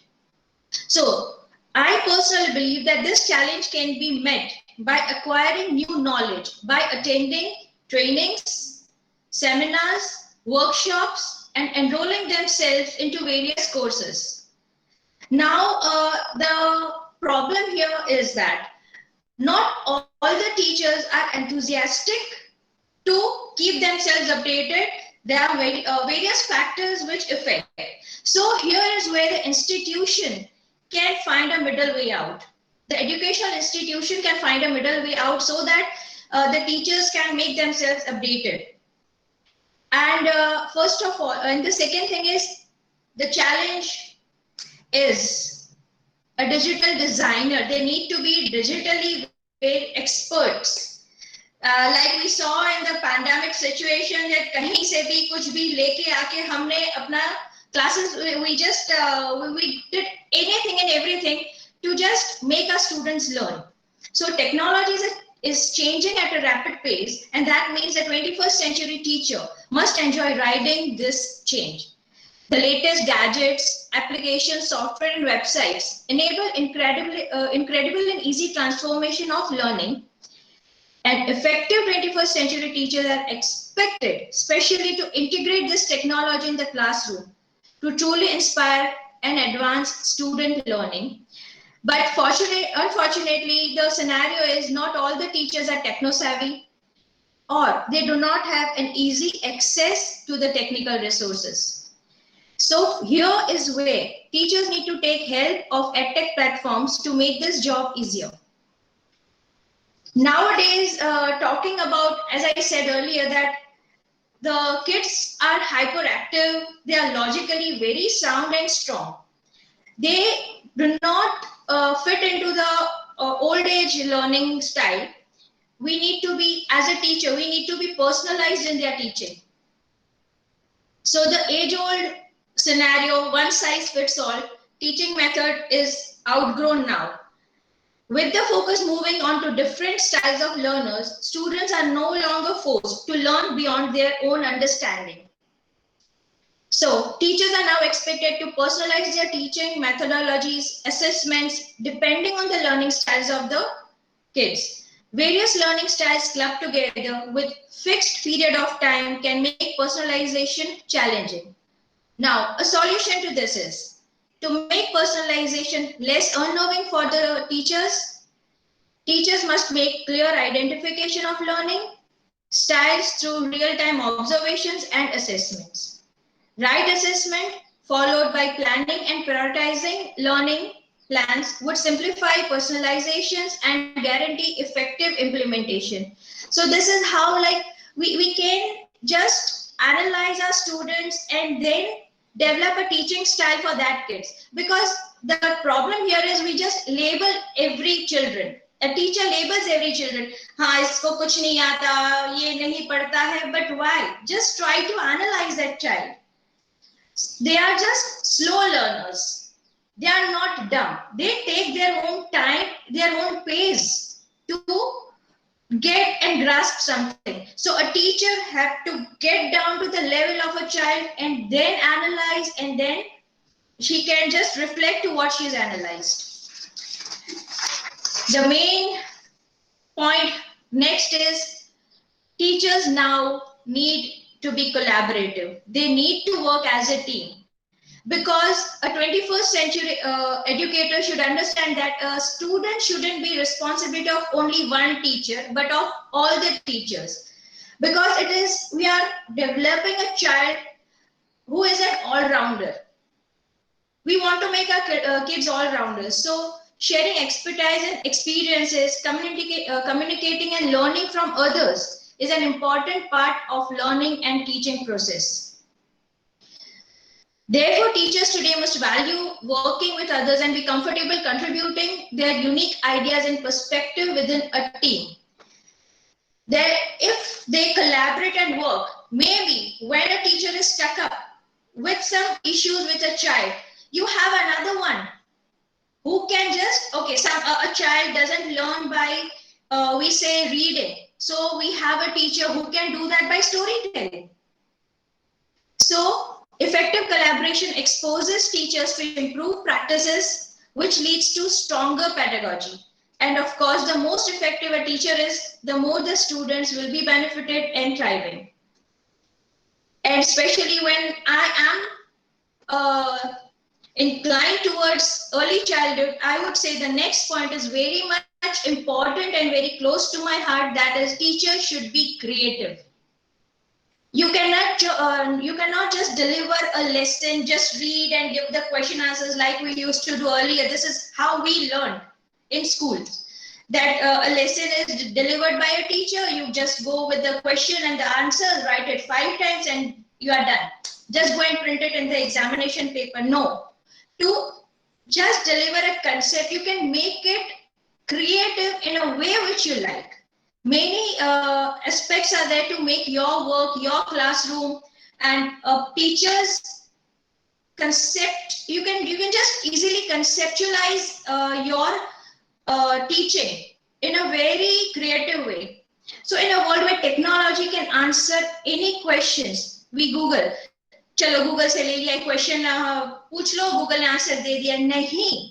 Speaker 3: So I personally believe that this challenge can be met by acquiring new knowledge, by attending trainings, seminars, workshops, and enrolling themselves into various courses. Now, the problem here is that not all the teachers are enthusiastic to keep themselves updated. There are various factors which affect. So here is where the institution can find a middle way out. The educational institution can find a middle way out so that the teachers can make themselves updated. And first of all, and the second thing is, the challenge is a digital designer. They need to be digitally experts. Like we saw in the pandemic situation that कहीं से भी कुछ भी लेके आके हमने अपना classes, we just we did anything and everything to just make our students learn. So technology is changing at a rapid pace, and that means the 21st century teacher must enjoy riding this change. The latest gadgets, applications, software, and websites enable incredible and easy transformation of learning. And effective 21st century teachers are expected, especially to integrate this technology in the classroom to truly inspire and advance student learning. But unfortunately, the scenario is not all the teachers are techno-savvy, or they do not have an easy access to the technical resources. So here is where teachers need to take help of edtech platforms to make this job easier. Nowadays, talking about, as I said earlier, that the kids are hyperactive, they are logically very sound and strong. They do not fit into the old age learning style. We need to be, as a teacher, we need to be personalized in their teaching. So the age-old scenario, one size fits all, teaching method is outgrown now. With the focus moving on to different styles of learners, students are no longer forced to learn beyond their own understanding. So teachers are now expected to personalize their teaching methodologies, assessments, depending on the learning styles of the kids. Various learning styles clubbed together with fixed period of time can make personalization challenging. Now, a solution to this is to make personalization less unnerving for the teachers. Teachers must make clear identification of learning styles through real-time observations and assessments. Right assessment followed by planning and prioritizing learning plans would simplify personalizations and guarantee effective implementation. So this is how, like, we can just analyze our students and then develop a teaching style for that kids. Because the problem here is we just label every children. A teacher labels every children. हाँ इसको कुछ नहीं आता, ये नहीं पढ़ता है. But why? Just try to analyze that child. They are just slow learners. They are not dumb. They take their own time, their own pace to get and grasp something. So a teacher have to get down to the level of a child and then analyze, and then she can just reflect to what she's analyzed. The main point next is teachers now need to be collaborative. They need to work as a team, because a 21st century educator should understand that a student shouldn't be responsibility of only one teacher, but of all the teachers. Because we are developing a child who is an all-rounder. We want to make our kids all-rounders. So sharing expertise and experiences, communicating and learning from others is an important part of learning and teaching process. Therefore, teachers today must value working with others and be comfortable contributing their unique ideas and perspective within a team. If they collaborate and work, maybe when a teacher is stuck up with some issues with a child, you have another one who can just, okay, a child doesn't learn by, we say, reading. So we have a teacher who can do that by storytelling. So effective collaboration exposes teachers to improve practices, which leads to stronger pedagogy. And of course, the most effective a teacher is, the more the students will be benefited and thriving. And especially when I am inclined towards early childhood, I would say the next point is very much important and very close to my heart, that is, teachers should be creative. You cannot just deliver a lesson, just read and give the question answers like we used to do earlier. This is how we learned in schools. That a lesson is delivered by a teacher, you just go with the question and the answers, write it 5 times and you are done. Just go and print it in the examination paper. No. To just deliver a concept. You can make it creative in a way which you like. Many aspects are there to make your work, your classroom, and teachers concept. You can just easily conceptualize your teaching in a very creative way. So in a world where technology can answer any questions, we Google. चलो Google से ले लिया question पूछ लो, Google ने answer दे दिया. नहीं,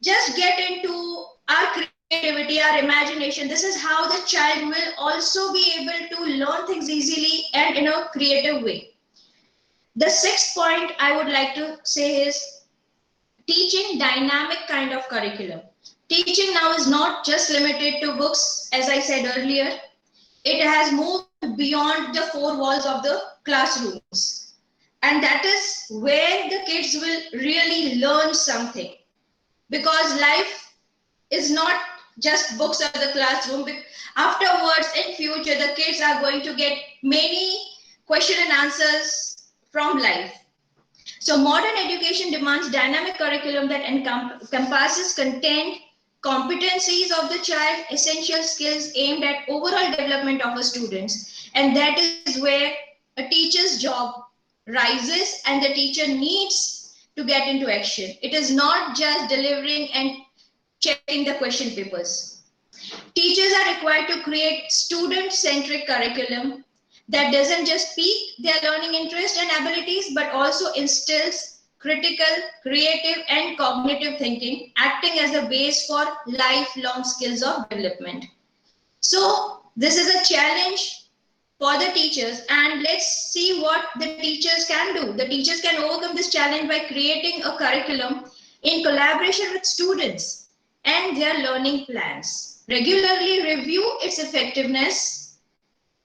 Speaker 3: just get into our creativity, our imagination. This is how the child will also be able to learn things easily and in a creative way. The sixth point I would like to say is teaching dynamic kind of curriculum. Teaching now is not just limited to books, as I said earlier. It has moved beyond the four walls of the classrooms. And that is where the kids will really learn something. Because life is not just books or the classroom. Afterwards, in future, the kids are going to get many question and answers from life. So modern education demands dynamic curriculum that encompasses content, competencies of the child, essential skills aimed at overall development of a student. And that is where a teacher's job rises and the teacher needs to get into action. It is not just delivering and checking the question papers. Teachers are required to create student-centric curriculum that doesn't just pique their learning interest and abilities, but also instills critical, creative, and cognitive thinking, acting as a base for lifelong skills of development. So this is a challenge for the teachers, and let's see what the teachers can do. The teachers can overcome this challenge by creating a curriculum in collaboration with students and their learning plans. Regularly review its effectiveness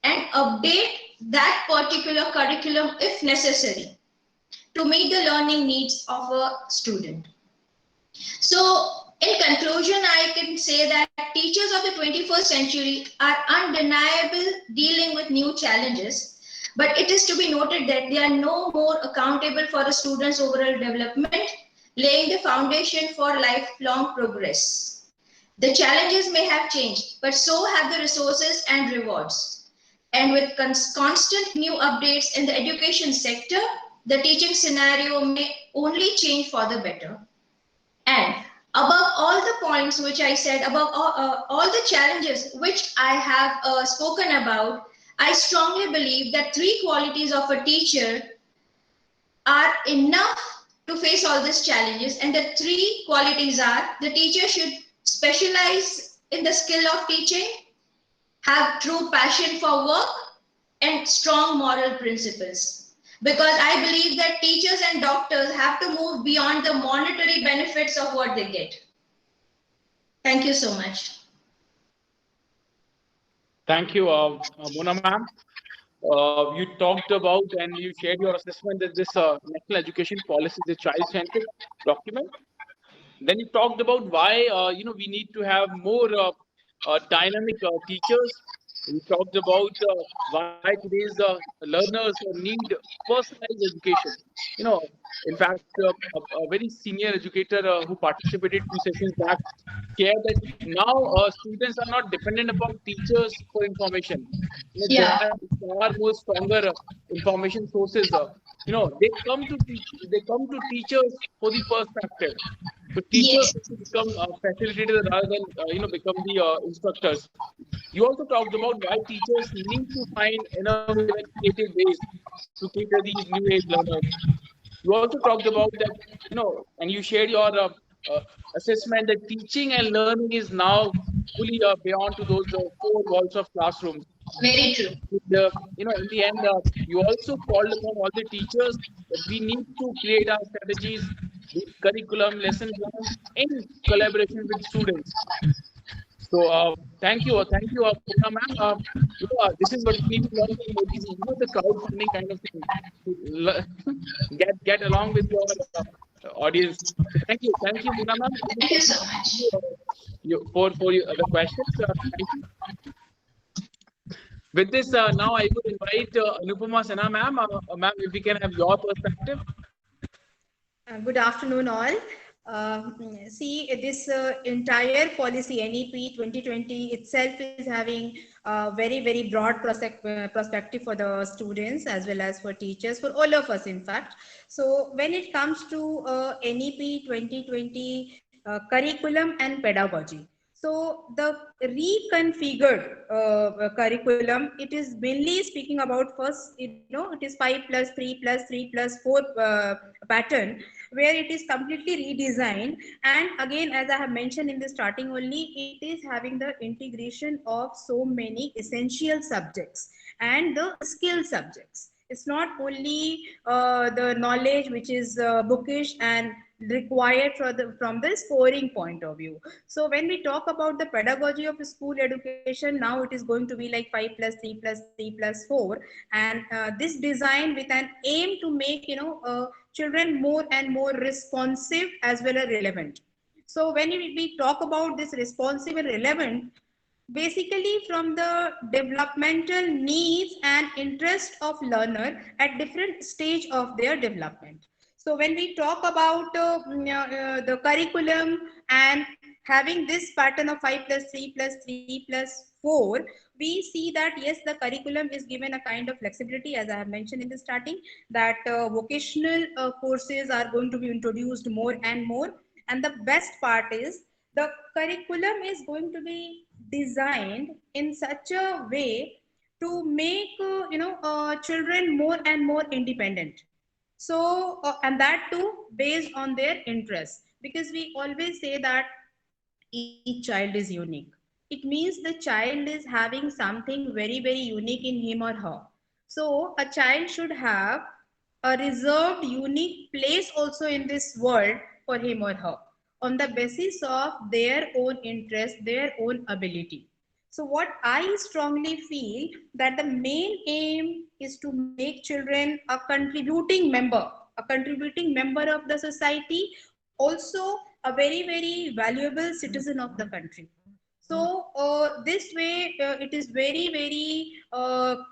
Speaker 3: and update that particular curriculum if necessary to meet the learning needs of a student. So in conclusion, I can say that teachers of the 21st century are undeniable dealing with new challenges, but it is to be noted that they are no more accountable for a student's overall development, laying the foundation for lifelong progress. The challenges may have changed, but so have the resources and rewards. And with constant new updates in the education sector, the teaching scenario may only change for the better. And above all the points which I said, above all the challenges which I have spoken about, I strongly believe that three qualities of a teacher are enough to face all these challenges. And the three qualities are: the teacher should specialize in the skill of teaching, have true passion for work, and strong moral principles. Because I believe that teachers and doctors have to move beyond the monetary benefits of what they get. Thank you so much.
Speaker 1: Thank you, Mona ma'am. You talked about and you shared your assessment that this national education policy is a child-centric document. Then you talked about why we need to have more dynamic teachers. We talked about why today's learners need personalized education. In fact, a very senior educator who participated 2 sessions back shared that now students are not dependent upon teachers for information. There are far more stronger information sources. They come to teachers for the perspective. So teachers become facilitators rather than become the instructors. You also talked about why teachers need to find innovative and creative ways to cater these new age learners. You also talked about that, and you shared your assessment that teaching and learning is now fully beyond to those four walls of classrooms.
Speaker 3: Very true.
Speaker 1: In the end, you also called upon all the teachers that we need to create our strategies, curriculum, lesson plans in collaboration with students. So thank you, Puna ma'am. This is what we need to learn from Modi ji. The crowdfunding kind of thing. Get along with your audience. So thank you, Puna ma'am.
Speaker 3: Thank you so much.
Speaker 1: For your other questions. Thank you. With this, now I would invite Anupama Sinha ma'am. Ma'am, if we can have your perspective.
Speaker 7: Good afternoon, all. See, this entire policy, NEP 2020 itself is having very, very broad perspective for the students as well as for teachers, for all of us, in fact. So when it comes to NEP 2020 curriculum and pedagogy, so the reconfigured curriculum, it is mainly speaking about first, it is 5+3+3+4 pattern, where it is completely redesigned. And again, as I have mentioned in the starting only, it is having the integration of so many essential subjects and the skill subjects. It's not only the knowledge which is bookish and required from the scoring point of view. So when we talk about the pedagogy of school education, now it is going to be like 5+3+3+4, and this design with an aim to make children more and more responsive as well as relevant. So when we talk about this responsive and relevant, basically from the developmental needs and interest of learner at different stage of their development. So when we talk about the curriculum and having this pattern of 5+3+3+4, we see that yes, the curriculum is given a kind of flexibility, as I have mentioned in the starting, that vocational courses are going to be introduced more and more. And the best part is the curriculum is going to be designed in such a way to make children more and more independent. So and that too based on their interests, because we always say that each child is unique. It means the child is having something very, very unique in him or her. So a child should have a reserved unique place also in this world for him or her, on the basis of their own interest, their own ability. So what I strongly feel, that the main aim is to make children a contributing member of the society, also a very, very valuable citizen of the country. So this way, it is very, very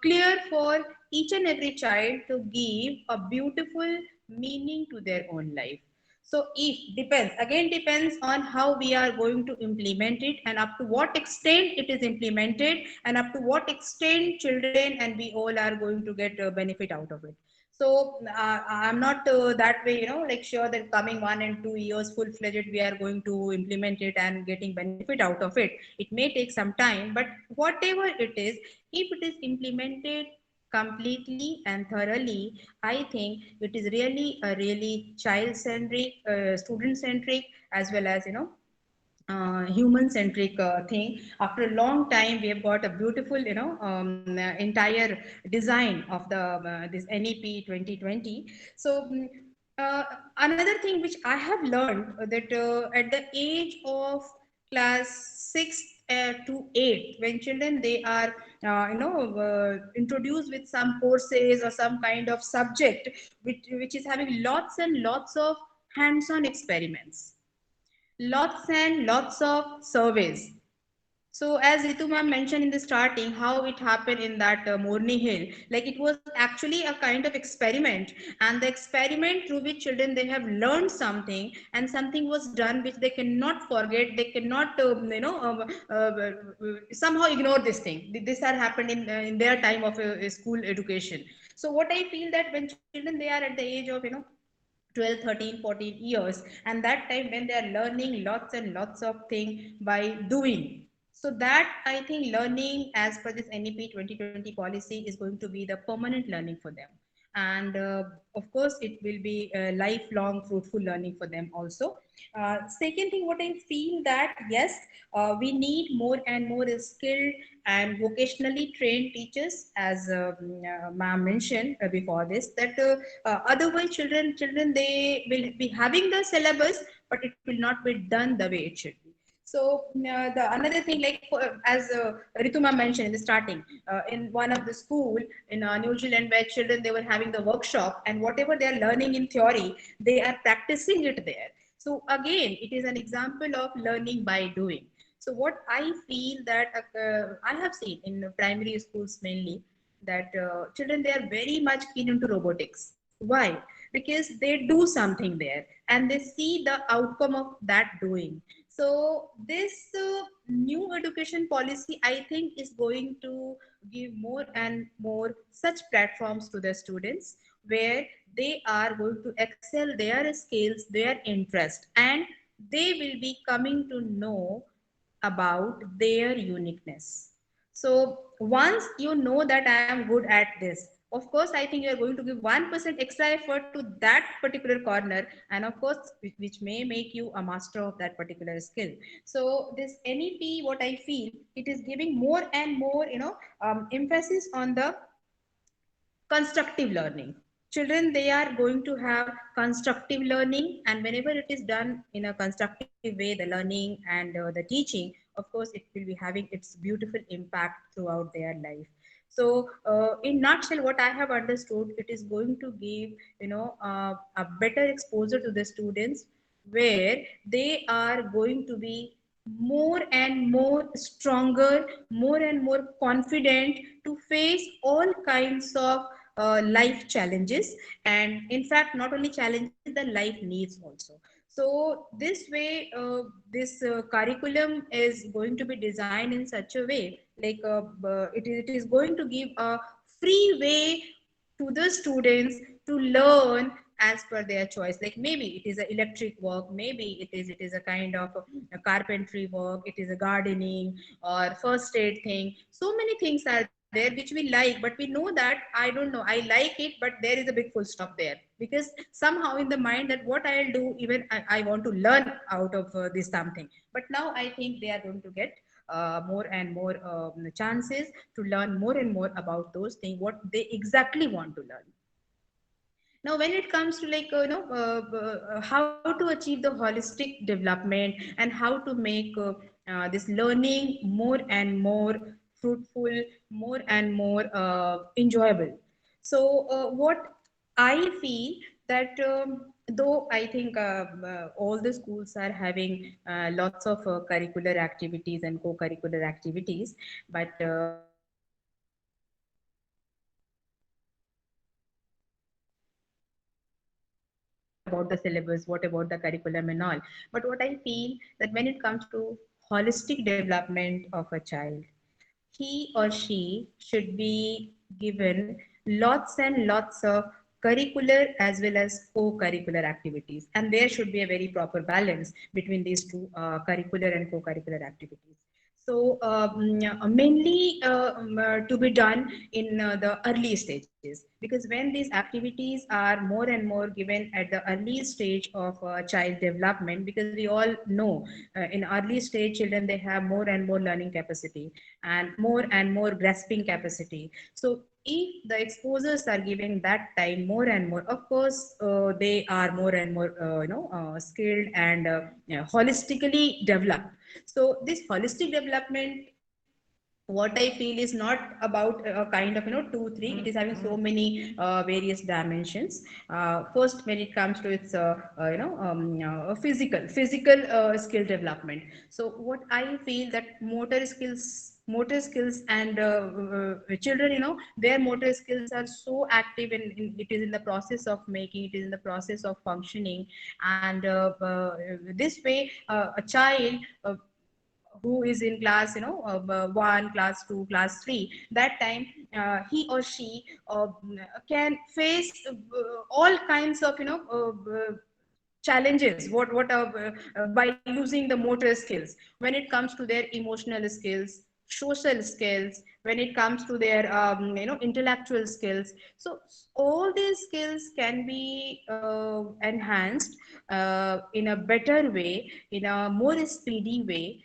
Speaker 7: clear for each and every child to give a beautiful meaning to their own life. So if depends on how we are going to implement it, and up to what extent it is implemented, and up to what extent children and we all are going to get a benefit out of it. So I'm not that way, like sure that coming 1 and 2 years full-fledged we are going to implement it and getting benefit out of it. It may take some time, but whatever it is, if it is implemented completely and thoroughly, I think it is really a really child-centric, student-centric, as well as human-centric thing. After a long time, we have got a beautiful, entire design of the this NEP 2020. So another thing which I have learned, that at the age of class 6 to 8, when children they are introduced with some courses or some kind of subject which is having lots and lots of hands-on experiments, lots and lots of surveys. So as Ritu ma'am mentioned in the starting, how it happened in that Morni Hill, like it was actually a kind of experiment, and the experiment through which children they have learned something, and something was done which they cannot forget, they cannot somehow ignore this thing. This had happened in their time of school education. So what I feel, that when children they are at the age of 12, 13, 14 years, and that time when they are learning lots and lots of things by doing, so that I think learning as per this NEP 2020 policy is going to be the permanent learning for them. And of course, it will be a lifelong fruitful learning for them also. Second thing, what I feel, that yes, we need more and more skilled and vocationally trained teachers, as ma'am mentioned before this, that otherwise children they will be having the syllabus, but it will not be done the way it should be. So the another thing, like as Rituma mentioned in the starting, in one of the school in New Zealand, where children they were having the workshop, and whatever they are learning in theory, they are practicing it there. So again, it is an example of learning by doing. So what I feel, that I have seen in primary schools mainly, that children they are very much keen into robotics. Why? because they do something there and they see the outcome of that doing. So this new education policy, I think, is going to give more and more such platforms to the students where they are going to excel their skills, their interest, and they will be coming to know about their uniqueness. So once you know that I am good at this, of course, I think you are going to give 1% extra effort to that particular corner, and of course, which may make you a master of that particular skill. So this NEP, what I feel, it is giving more and more, emphasis on the constructive learning. Children, they are going to have constructive learning, and whenever it is done in a constructive way, the learning and the teaching, of course, it will be having its beautiful impact throughout their life. So in nutshell, what I have understood, it is going to give, a better exposure to the students, where they are going to be more and more stronger, more and more confident to face all kinds of life challenges, and in fact not only challenges, the life needs also. So this way, this curriculum is going to be designed in such a way, like it is going to give a free way to the students to learn as per their choice. Like maybe it is a electric work, maybe it is a kind of a carpentry work, it is a gardening or first aid thing. So many things are there which we like, but we know that I don't know, I like it, but there is a big full stop there, because somehow in the mind that what I'll do, even I want to learn out of this something. But now I think they are going to get more and more chances to learn more and more about those things what they exactly want to learn. Now when it comes to like how to achieve the holistic development and how to make this learning more and more fruitful, more and more enjoyable. So what I feel that though I think all the schools are having lots of curricular activities and co-curricular activities, but about the syllabus, what about the curriculum and all. But what I feel that when it comes to holistic development of a child, he or she should be given lots and lots of curricular as well as co-curricular activities, and there should be a very proper balance between these two curricular and co-curricular activities. So mainly to be done in the early stages, because when these activities are more and more given at the early stage of child development, because we all know in early stage children, they have more and more learning capacity and more grasping capacity. So if the exposures are given that time more and more, of course they are more and more skilled and holistically developed. So this holistic development, what I feel, is not about a kind of 2 3, it is having so many various dimensions. First, when it comes to its physical skill development. So what I feel that motor skills and children, their motor skills are so active, in it is in the process of making, it is in the process of functioning, and this way a child who is in class 1, class 2, class 3, that time he or she can face all kinds of challenges, by using the motor skills, when it comes to their emotional skills, social skills, when it comes to their intellectual skills. So all these skills can be enhanced in a better way, in a more speedy way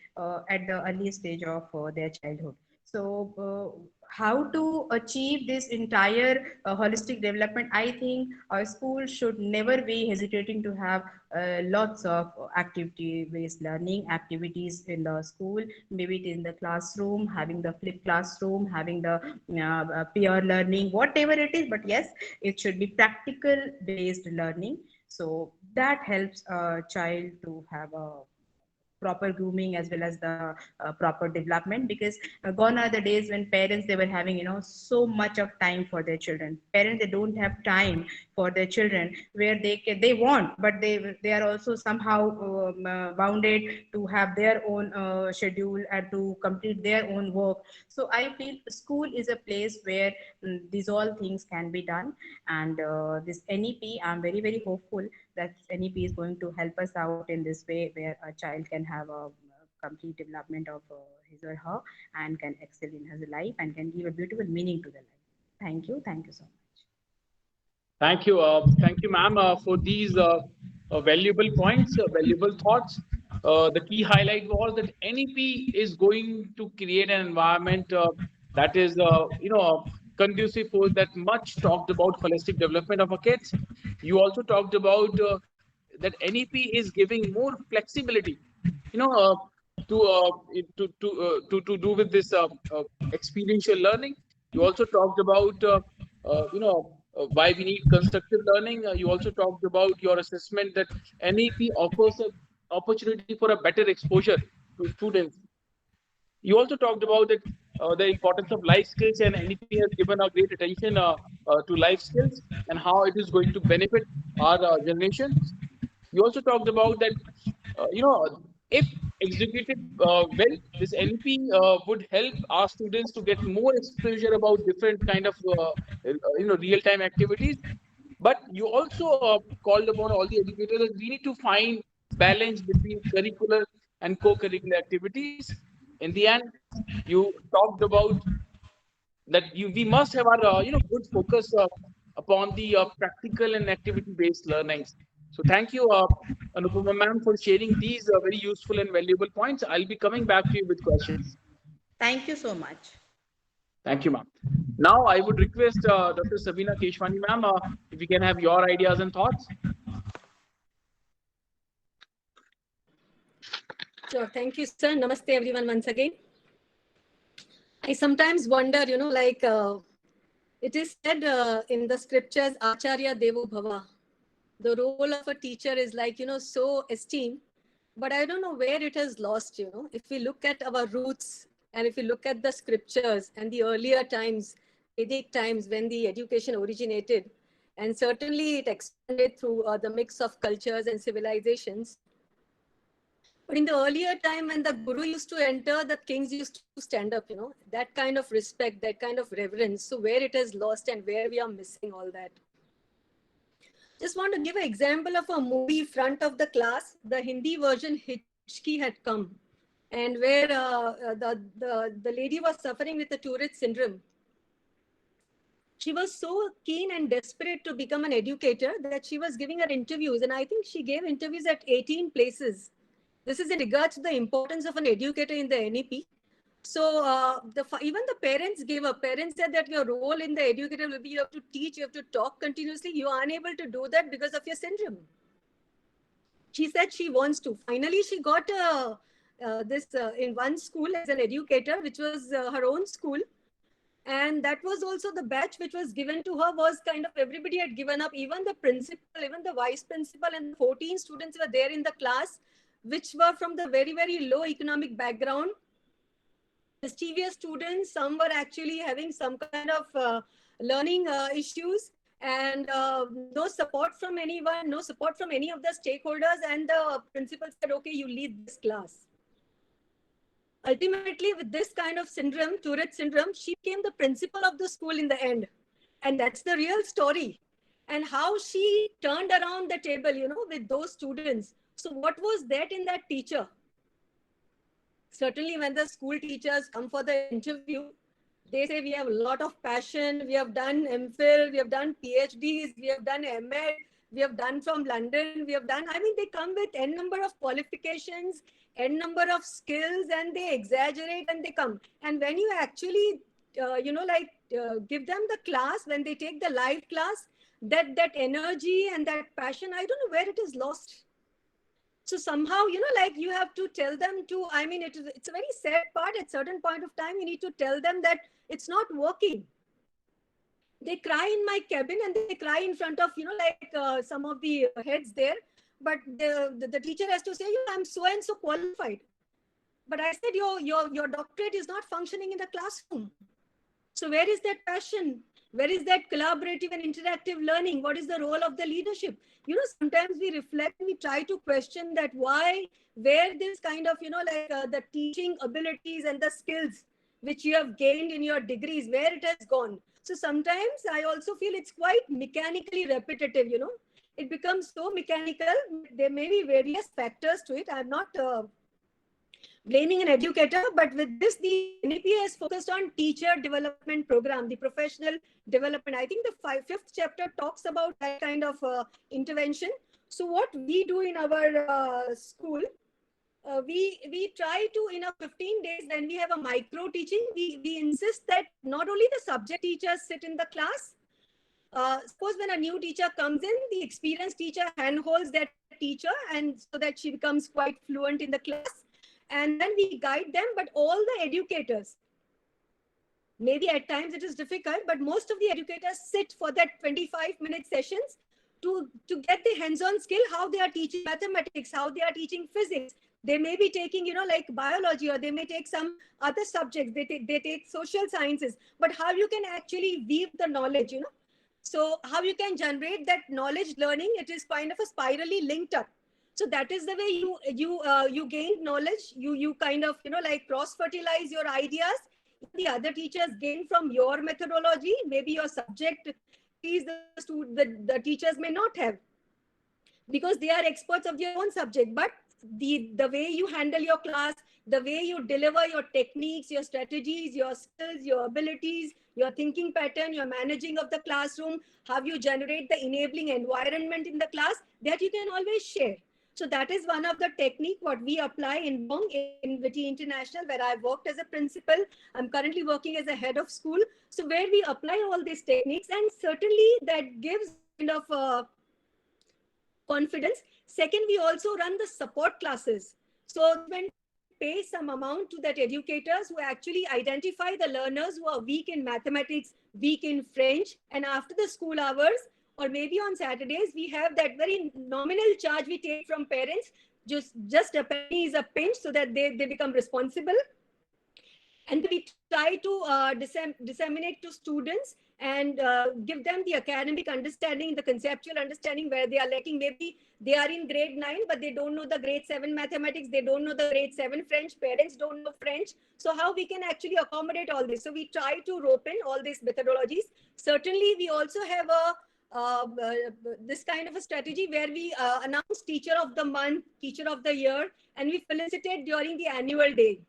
Speaker 7: at the early stage of their childhood. So how to achieve this entire holistic development, I think our school should never be hesitating to have lots of activity based learning activities in the school. Maybe it is in the classroom, having the flipped classroom, having the peer learning, whatever it is, but yes, it should be practical based learning. So that helps a child to have a proper grooming as well as the proper development, because gone are the days when parents, they were having so much of time for their children. Parents, they don't have time for their children, where they want, but they are also somehow bounded to have their own schedule and to complete their own work. So I feel school is a place where these all things can be done. And this NEP, I'm very, very hopeful that NEP is going to help us out in this way, where a child can have a complete development of his or her, and can excel in his life and can give a beautiful meaning to the life. Thank you. Thank you so much.
Speaker 1: Thank you, ma'am, for these valuable points, valuable thoughts. The key highlight was that NEP is going to create an environment that is, conducive for that much talked about holistic development of our kids. You also talked about that NEP is giving more flexibility, you know, to do with this experiential learning. You also talked about, why we need constructive learning. You also talked about your assessment that NEP offers an opportunity for a better exposure to students. You also talked about that the importance of life skills, and NEP has given a great attention to life skills and how it is going to benefit our generation. You also talked about that, if executed well, this NEP would help our students to get more exposure about different kind of, real-time activities. But you also called upon all the educators that we need to find balance between curricular and co-curricular activities. In the end, you talked about that we must have our good focus upon the practical and activity based learnings. So thank you, Anupama ma'am, for sharing these very useful and valuable points. I'll be coming back to you with questions.
Speaker 7: Thank you so much.
Speaker 1: Thank you, ma'am. Now I would request Dr. Sabina Keshwani ma'am, if you can have your ideas and thoughts.
Speaker 4: Sure. Thank you, sir. Namaste, everyone, once again. I sometimes wonder, it is said in the scriptures, Acharya Devo Bhava. The role of a teacher is so esteemed, but I don't know where it has lost, If we look at our roots and if we look at the scriptures and the earlier times, Vedic times when the education originated, and certainly it expanded through the mix of cultures and civilizations. But in the earlier time when the guru used to enter, the kings used to stand up, that kind of respect, that kind of reverence. So where it has lost and where we are missing all that. Just want to give an example of a movie, Front of the Class. The Hindi version, Hichki, had come, and where the lady was suffering with the Tourette syndrome. She was so keen and desperate to become an educator that she was giving her interviews, and I think she gave interviews at 18 places. This is in regards to the importance of an educator in the NEP. So even the parents gave up. Parents said that your role in the educator will be you have to teach, you have to talk continuously. You are unable to do that because of your syndrome. She said she wants to. Finally, she got this in one school as an educator, which was her own school. And that was also the batch which was given to her was kind of everybody had given up. Even the principal, even the vice principal, and 14 students were there in the class, which were from the very, very low economic background. Mischievous students, some were actually having some kind of learning issues, and no support from anyone, no support from any of the stakeholders. And the principal said, okay, you lead this class. Ultimately, with this kind of syndrome, Tourette syndrome, she became the principal of the school in the end. And that's the real story. And how she turned around the table, with those students. So what was that in that teacher? Certainly when the school teachers come for the interview, they say we have a lot of passion, we have done MPhil, we have done PhDs, we have done MEd, we have done from London, we have done, they come with n number of qualifications, n number of skills, and they exaggerate and they come. And when you actually, give them the class, when they take the live class, that energy and that passion, I don't know where it is lost. So somehow, you have to tell them to, it's a very sad part. At certain point of time, you need to tell them that it's not working. They cry in my cabin and they cry in front of, some of the heads there. but the teacher has to say, I'm so and so qualified. But I said, your doctorate is not functioning in the classroom. So where is that passion? Where is that collaborative and interactive learning? What is the role of the leadership? Sometimes we reflect, we try to question that where this kind of, the teaching abilities and the skills which you have gained in your degrees, where it has gone. So sometimes I also feel it's quite mechanically repetitive, It becomes so mechanical. There may be various factors to it. I'm not blaming an educator, but with this, the NEP has focused on teacher development program, the professional development. I think the fifth chapter talks about that kind of intervention. So what we do in our school, we try to, in a 15 days, when we have a micro teaching, we insist that not only the subject teachers sit in the class. Suppose when a new teacher comes in, the experienced teacher handholds that teacher, and so that she becomes quite fluent in the class. And then we guide them, but all the educators, maybe at times it is difficult, but most of the educators sit for that 25-minute sessions to get the hands-on skill, how they are teaching mathematics, how they are teaching physics. They may be taking, like biology, or they may take some other subjects. They take social sciences, but how you can actually weave the knowledge, So how you can generate that knowledge learning, it is kind of a spirally linked up. So that is the way you gain knowledge. You kind of, cross-fertilize your ideas. The other teachers gain from your methodology. Maybe your subject is the teachers may not have, because they are experts of their own subject. But the way you handle your class, the way you deliver your techniques, your strategies, your skills, your abilities, your thinking pattern, your managing of the classroom, how you generate the enabling environment in the class, that you can always share. So that is one of the technique what we apply in Bong in Witty International, where I worked as a principal. I'm currently working as a head of school. So where we apply all these techniques, and certainly that gives kind of confidence. Second, we also run the support classes. So when pay some amount to that educators who actually identify the learners who are weak in mathematics, weak in French, and after the school hours, or maybe on Saturdays, we have that very nominal charge we take from parents, just a penny is a pinch, so that they become responsible. And we try to disseminate to students and give them the academic understanding, the conceptual understanding where they are lacking. Maybe they are in grade 9, but they don't know the grade 7 mathematics. They don't know the grade 7 French. Parents don't know French. So how we can actually accommodate all this? So we try to rope in all these methodologies. Certainly, we also have this kind of a strategy where we announce teacher of the month, teacher of the year, and we felicitate during the annual day.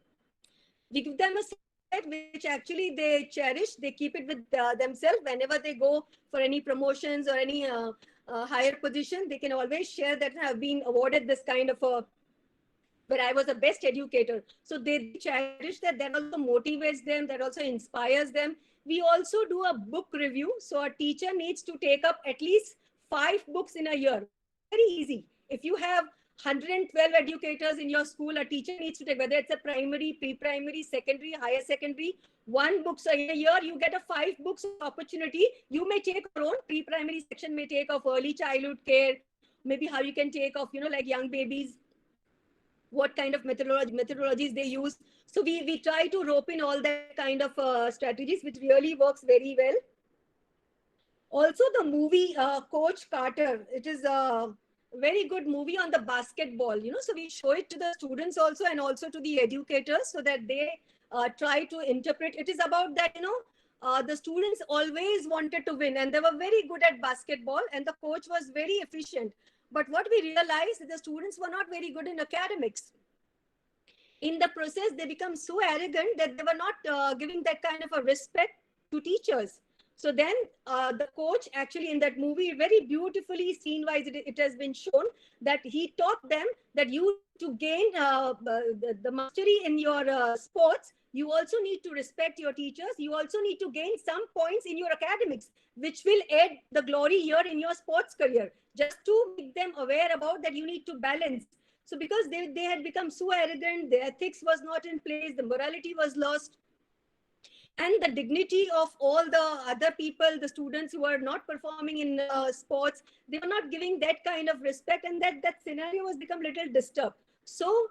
Speaker 4: We give them a set which actually they cherish. They keep it with themselves. Whenever they go for any promotions or any higher position, they can always share that I have been awarded this kind of where I was the best educator. So they cherish that. That also motivates them. That also inspires them. We also do a book review. So a teacher needs to take up at least 5 books in a year. Very easy. If you have 112 educators in your school, a teacher needs to take, whether it's a primary, pre-primary, secondary, higher secondary, 1 book a year, you get a 5 books opportunity. You may take your own. Pre-primary section may take of early childhood care, maybe how you can take of, like young babies, what kind of methodologies they use. So we try to rope in all that kind of strategies, which really works very well. Also the movie Coach Carter, it is a very good movie on the basketball, so we show it to the students also, and also to the educators, so that they try to interpret. It is about that, the students always wanted to win, and they were very good at basketball, and the coach was very efficient. But what we realized is the students were not very good in academics. In the process, they become so arrogant that they were not giving that kind of a respect to teachers. So then the coach actually in that movie, very beautifully scene-wise, it has been shown that he taught them that you to gain the mastery in your sports, you also need to respect your teachers. You also need to gain some points in your academics, which will add the glory here in your sports career, just to make them aware about that you need to balance. So because they had become so arrogant, the ethics was not in place, the morality was lost. and the dignity of all the other people, the students who are not performing in sports, they were not giving that kind of respect, and that scenario was become little disturbed. So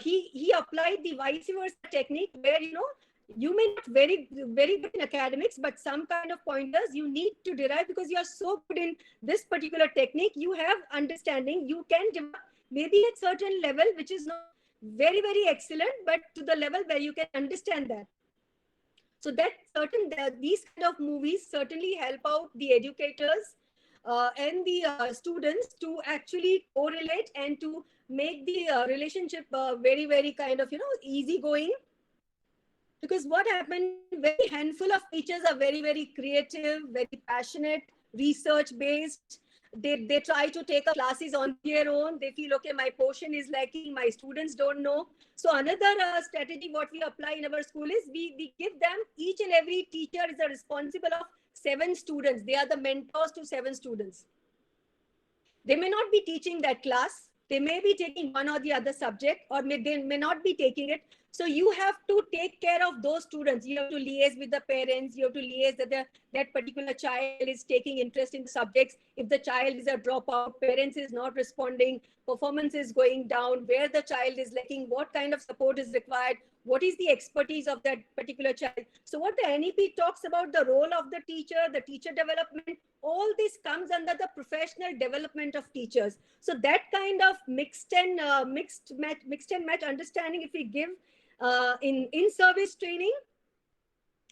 Speaker 4: he applied the vice versa technique, where you may not very good in academics, but some kind of pointers you need to derive, because you are so good in this particular technique, you have understanding, you can develop maybe at certain level which is not very excellent, but to the level where you can understand that. So that these kind of movies certainly help out the educators and the students to actually correlate and to make the relationship very kind of easygoing. Because what happened, very handful of teachers are very creative, very passionate, research based. They try to take up classes on their own. They feel, okay, my portion is lacking, my students don't know. So another strategy what we apply in our school is we give them, each and every teacher is responsible of 7 students. They are the mentors to 7 students. They may not be teaching that class. They may be taking one or the other subject, or they may not be taking it. So you have to take care of those students. You have to liaise with the parents. You have to liaise that that particular child is taking interest in the subjects. If the child is a dropout, parents is not responding, performance is going down, where the child is lacking, what kind of support is required, what is the expertise of that particular child. So what the NEP talks about, the role of the teacher development, all this comes under the professional development of teachers. So that kind of mixed and match understanding, if we give in service training,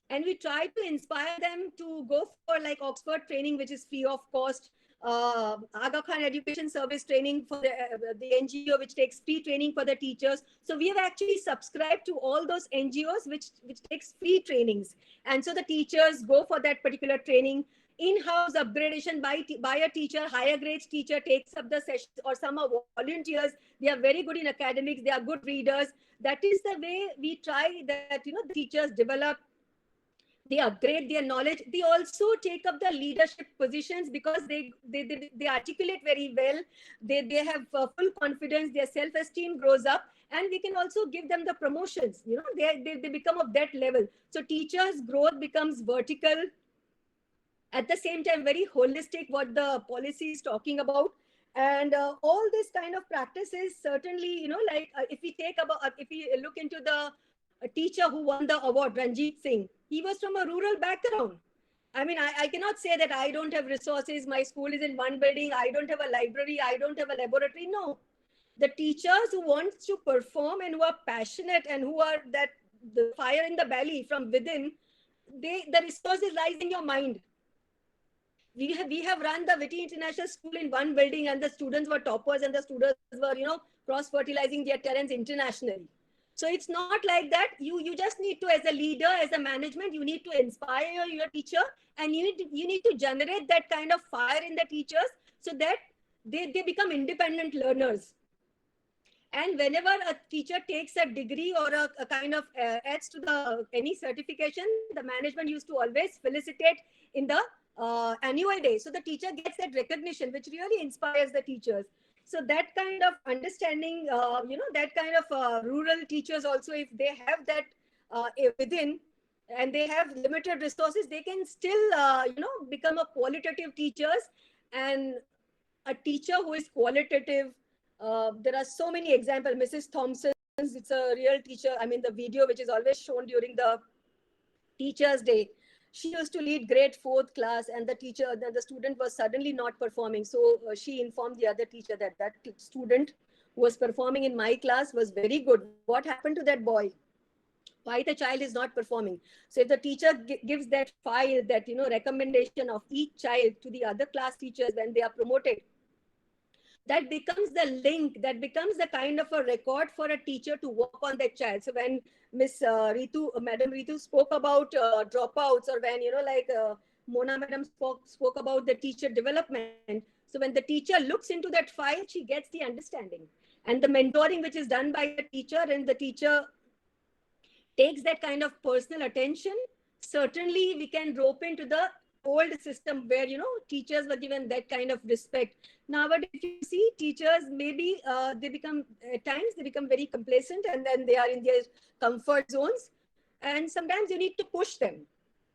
Speaker 4: and we try to inspire them to go for like Oxford training, which is free of cost, Aga Khan Education Service training for the NGO, which takes free training for the teachers. So we have actually subscribed to all those NGOs which takes free trainings, and so the teachers go for that particular training. In-house upgradation by a teacher, higher grades teacher takes up the sessions, or some are volunteers. They are very good in academics. They are good readers. That is the way we try that, the teachers develop, they upgrade their knowledge. They also take up the leadership positions because they articulate very well. They have full confidence. Their self-esteem grows up, and we can also give them the promotions. They become of that level. So teachers' growth becomes vertical. At the same time, very holistic, what the policy is talking about. And all this kind of practices certainly, if we look into the teacher who won the award, Ranjit Singh, he was from a rural background. I mean, I cannot say that I don't have resources, my school is in one building, I don't have a library, I don't have a laboratory. No, the teachers who want to perform and who are passionate and who are the fire in the belly from within, the resources lies in your mind. We have run the Whitty International School in one building, and the students were toppers, and the students were, cross-fertilizing their talents internationally. So it's not like that. You just need to, as a leader, as a management, you need to inspire your teacher, and you need to generate that kind of fire in the teachers so that they become independent learners. And whenever a teacher takes a degree or a kind of adds to any certification, the management used to always felicitate in the annual day. So the teacher gets that recognition, which really inspires the teachers. So that kind of understanding, that kind of rural teachers also, if they have that within, and they have limited resources, they can still, become a qualitative teachers. And a teacher who is qualitative, there are so many examples. Mrs. Thompson, it's a real teacher. I mean, the video which is always shown during the Teachers' Day, she used to lead grade 4th class, and the student was suddenly not performing. So she informed the other teacher that student who was performing in my class was very good. What happened to that boy? Why the child is not performing? So if the teacher gives that file, that recommendation of each child to the other class teachers when they are promoted, that becomes the link, that becomes the kind of a record for a teacher to work on that child. So when Madam Ritu spoke about dropouts, or when, Mona Madam spoke about the teacher development. So when the teacher looks into that file, she gets the understanding. And the mentoring which is done by the teacher, and the teacher takes that kind of personal attention, certainly we can rope into the old system where, teachers were given that kind of respect. Nowadays, if you see teachers, maybe at times they become very complacent, and then they are in their comfort zones. and sometimes you need to push them.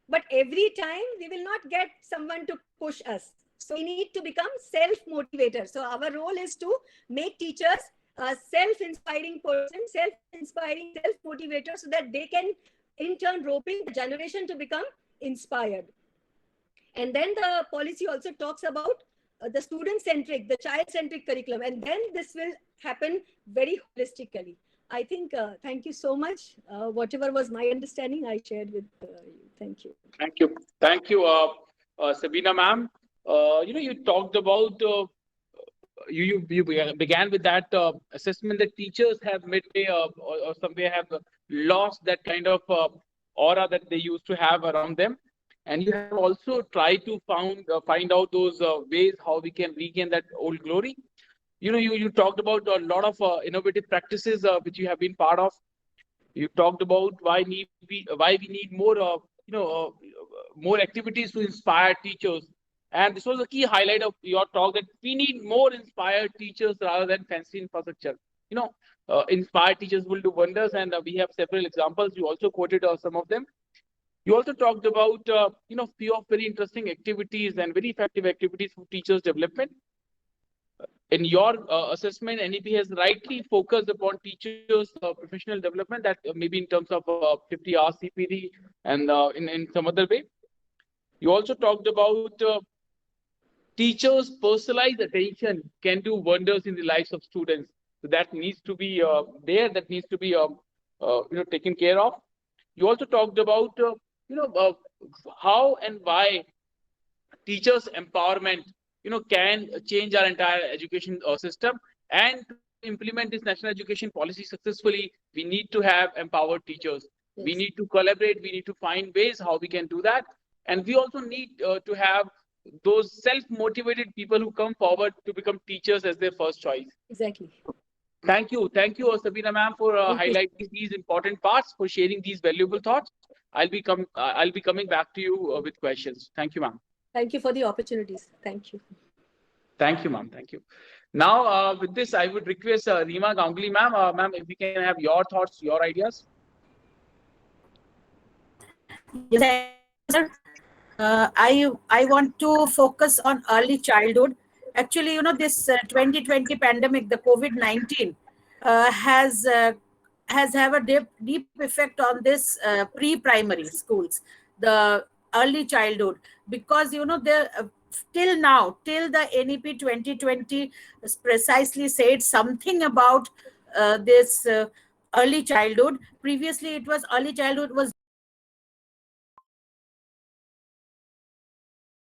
Speaker 4: But every time we will not get someone to push us. So we need to become self-motivators. So our role is to make teachers a self-inspiring person, self-inspiring, self-motivators, so that they can in turn rope in the generation to become inspired. And then the policy also talks about the student-centric, the child-centric curriculum. And then this will happen very holistically. I think, thank you so much. Whatever was my understanding, I shared with you. Thank you.
Speaker 1: Thank you. Thank you, Sabina ma'am. You talked about, you began with that assessment that teachers have midway or somewhere have lost that kind of aura that they used to have around them. And you have also tried to find out those ways how we can regain that old glory. You talked about a lot of innovative practices which you have been part of. You talked about why we need more more activities to inspire teachers. And this was a key highlight of your talk, that we need more inspired teachers rather than fancy infrastructure. Inspired teachers will do wonders, and we have several examples. You also quoted some of them. You also talked about few of very interesting activities and very effective activities for teachers' development. In your assessment, NEP has rightly focused upon teachers' professional development, that maybe in terms of 50 hours CPD and in some other way. You also talked about teachers' personalized attention can do wonders in the lives of students. So that needs to be that needs to be taken care of. You also talked about how and why teachers' empowerment can change our entire education system. And to implement this national education policy successfully, we need to have empowered teachers. Yes. We need to collaborate. We need to find ways how we can do that. And we also need to have those self-motivated people who come forward to become teachers as their first choice.
Speaker 4: Exactly.
Speaker 1: Thank you, Sabina ma'am, for highlighting these important parts, for sharing these valuable thoughts. I'll be coming back to you with questions. Thank you, ma'am.
Speaker 4: Thank you for the opportunities. Thank you.
Speaker 1: Thank you, ma'am. Thank you. Now, with this, I would request Reema Ganguly, ma'am. Ma'am, if we can have your thoughts, your ideas.
Speaker 5: Yes, sir. I want to focus on early childhood. Actually, this 2020 pandemic, the COVID-19, has have a deep effect on this pre-primary schools, the early childhood, because till now, till the NEP 2020 precisely said something about this early childhood. Previously, it was early childhood was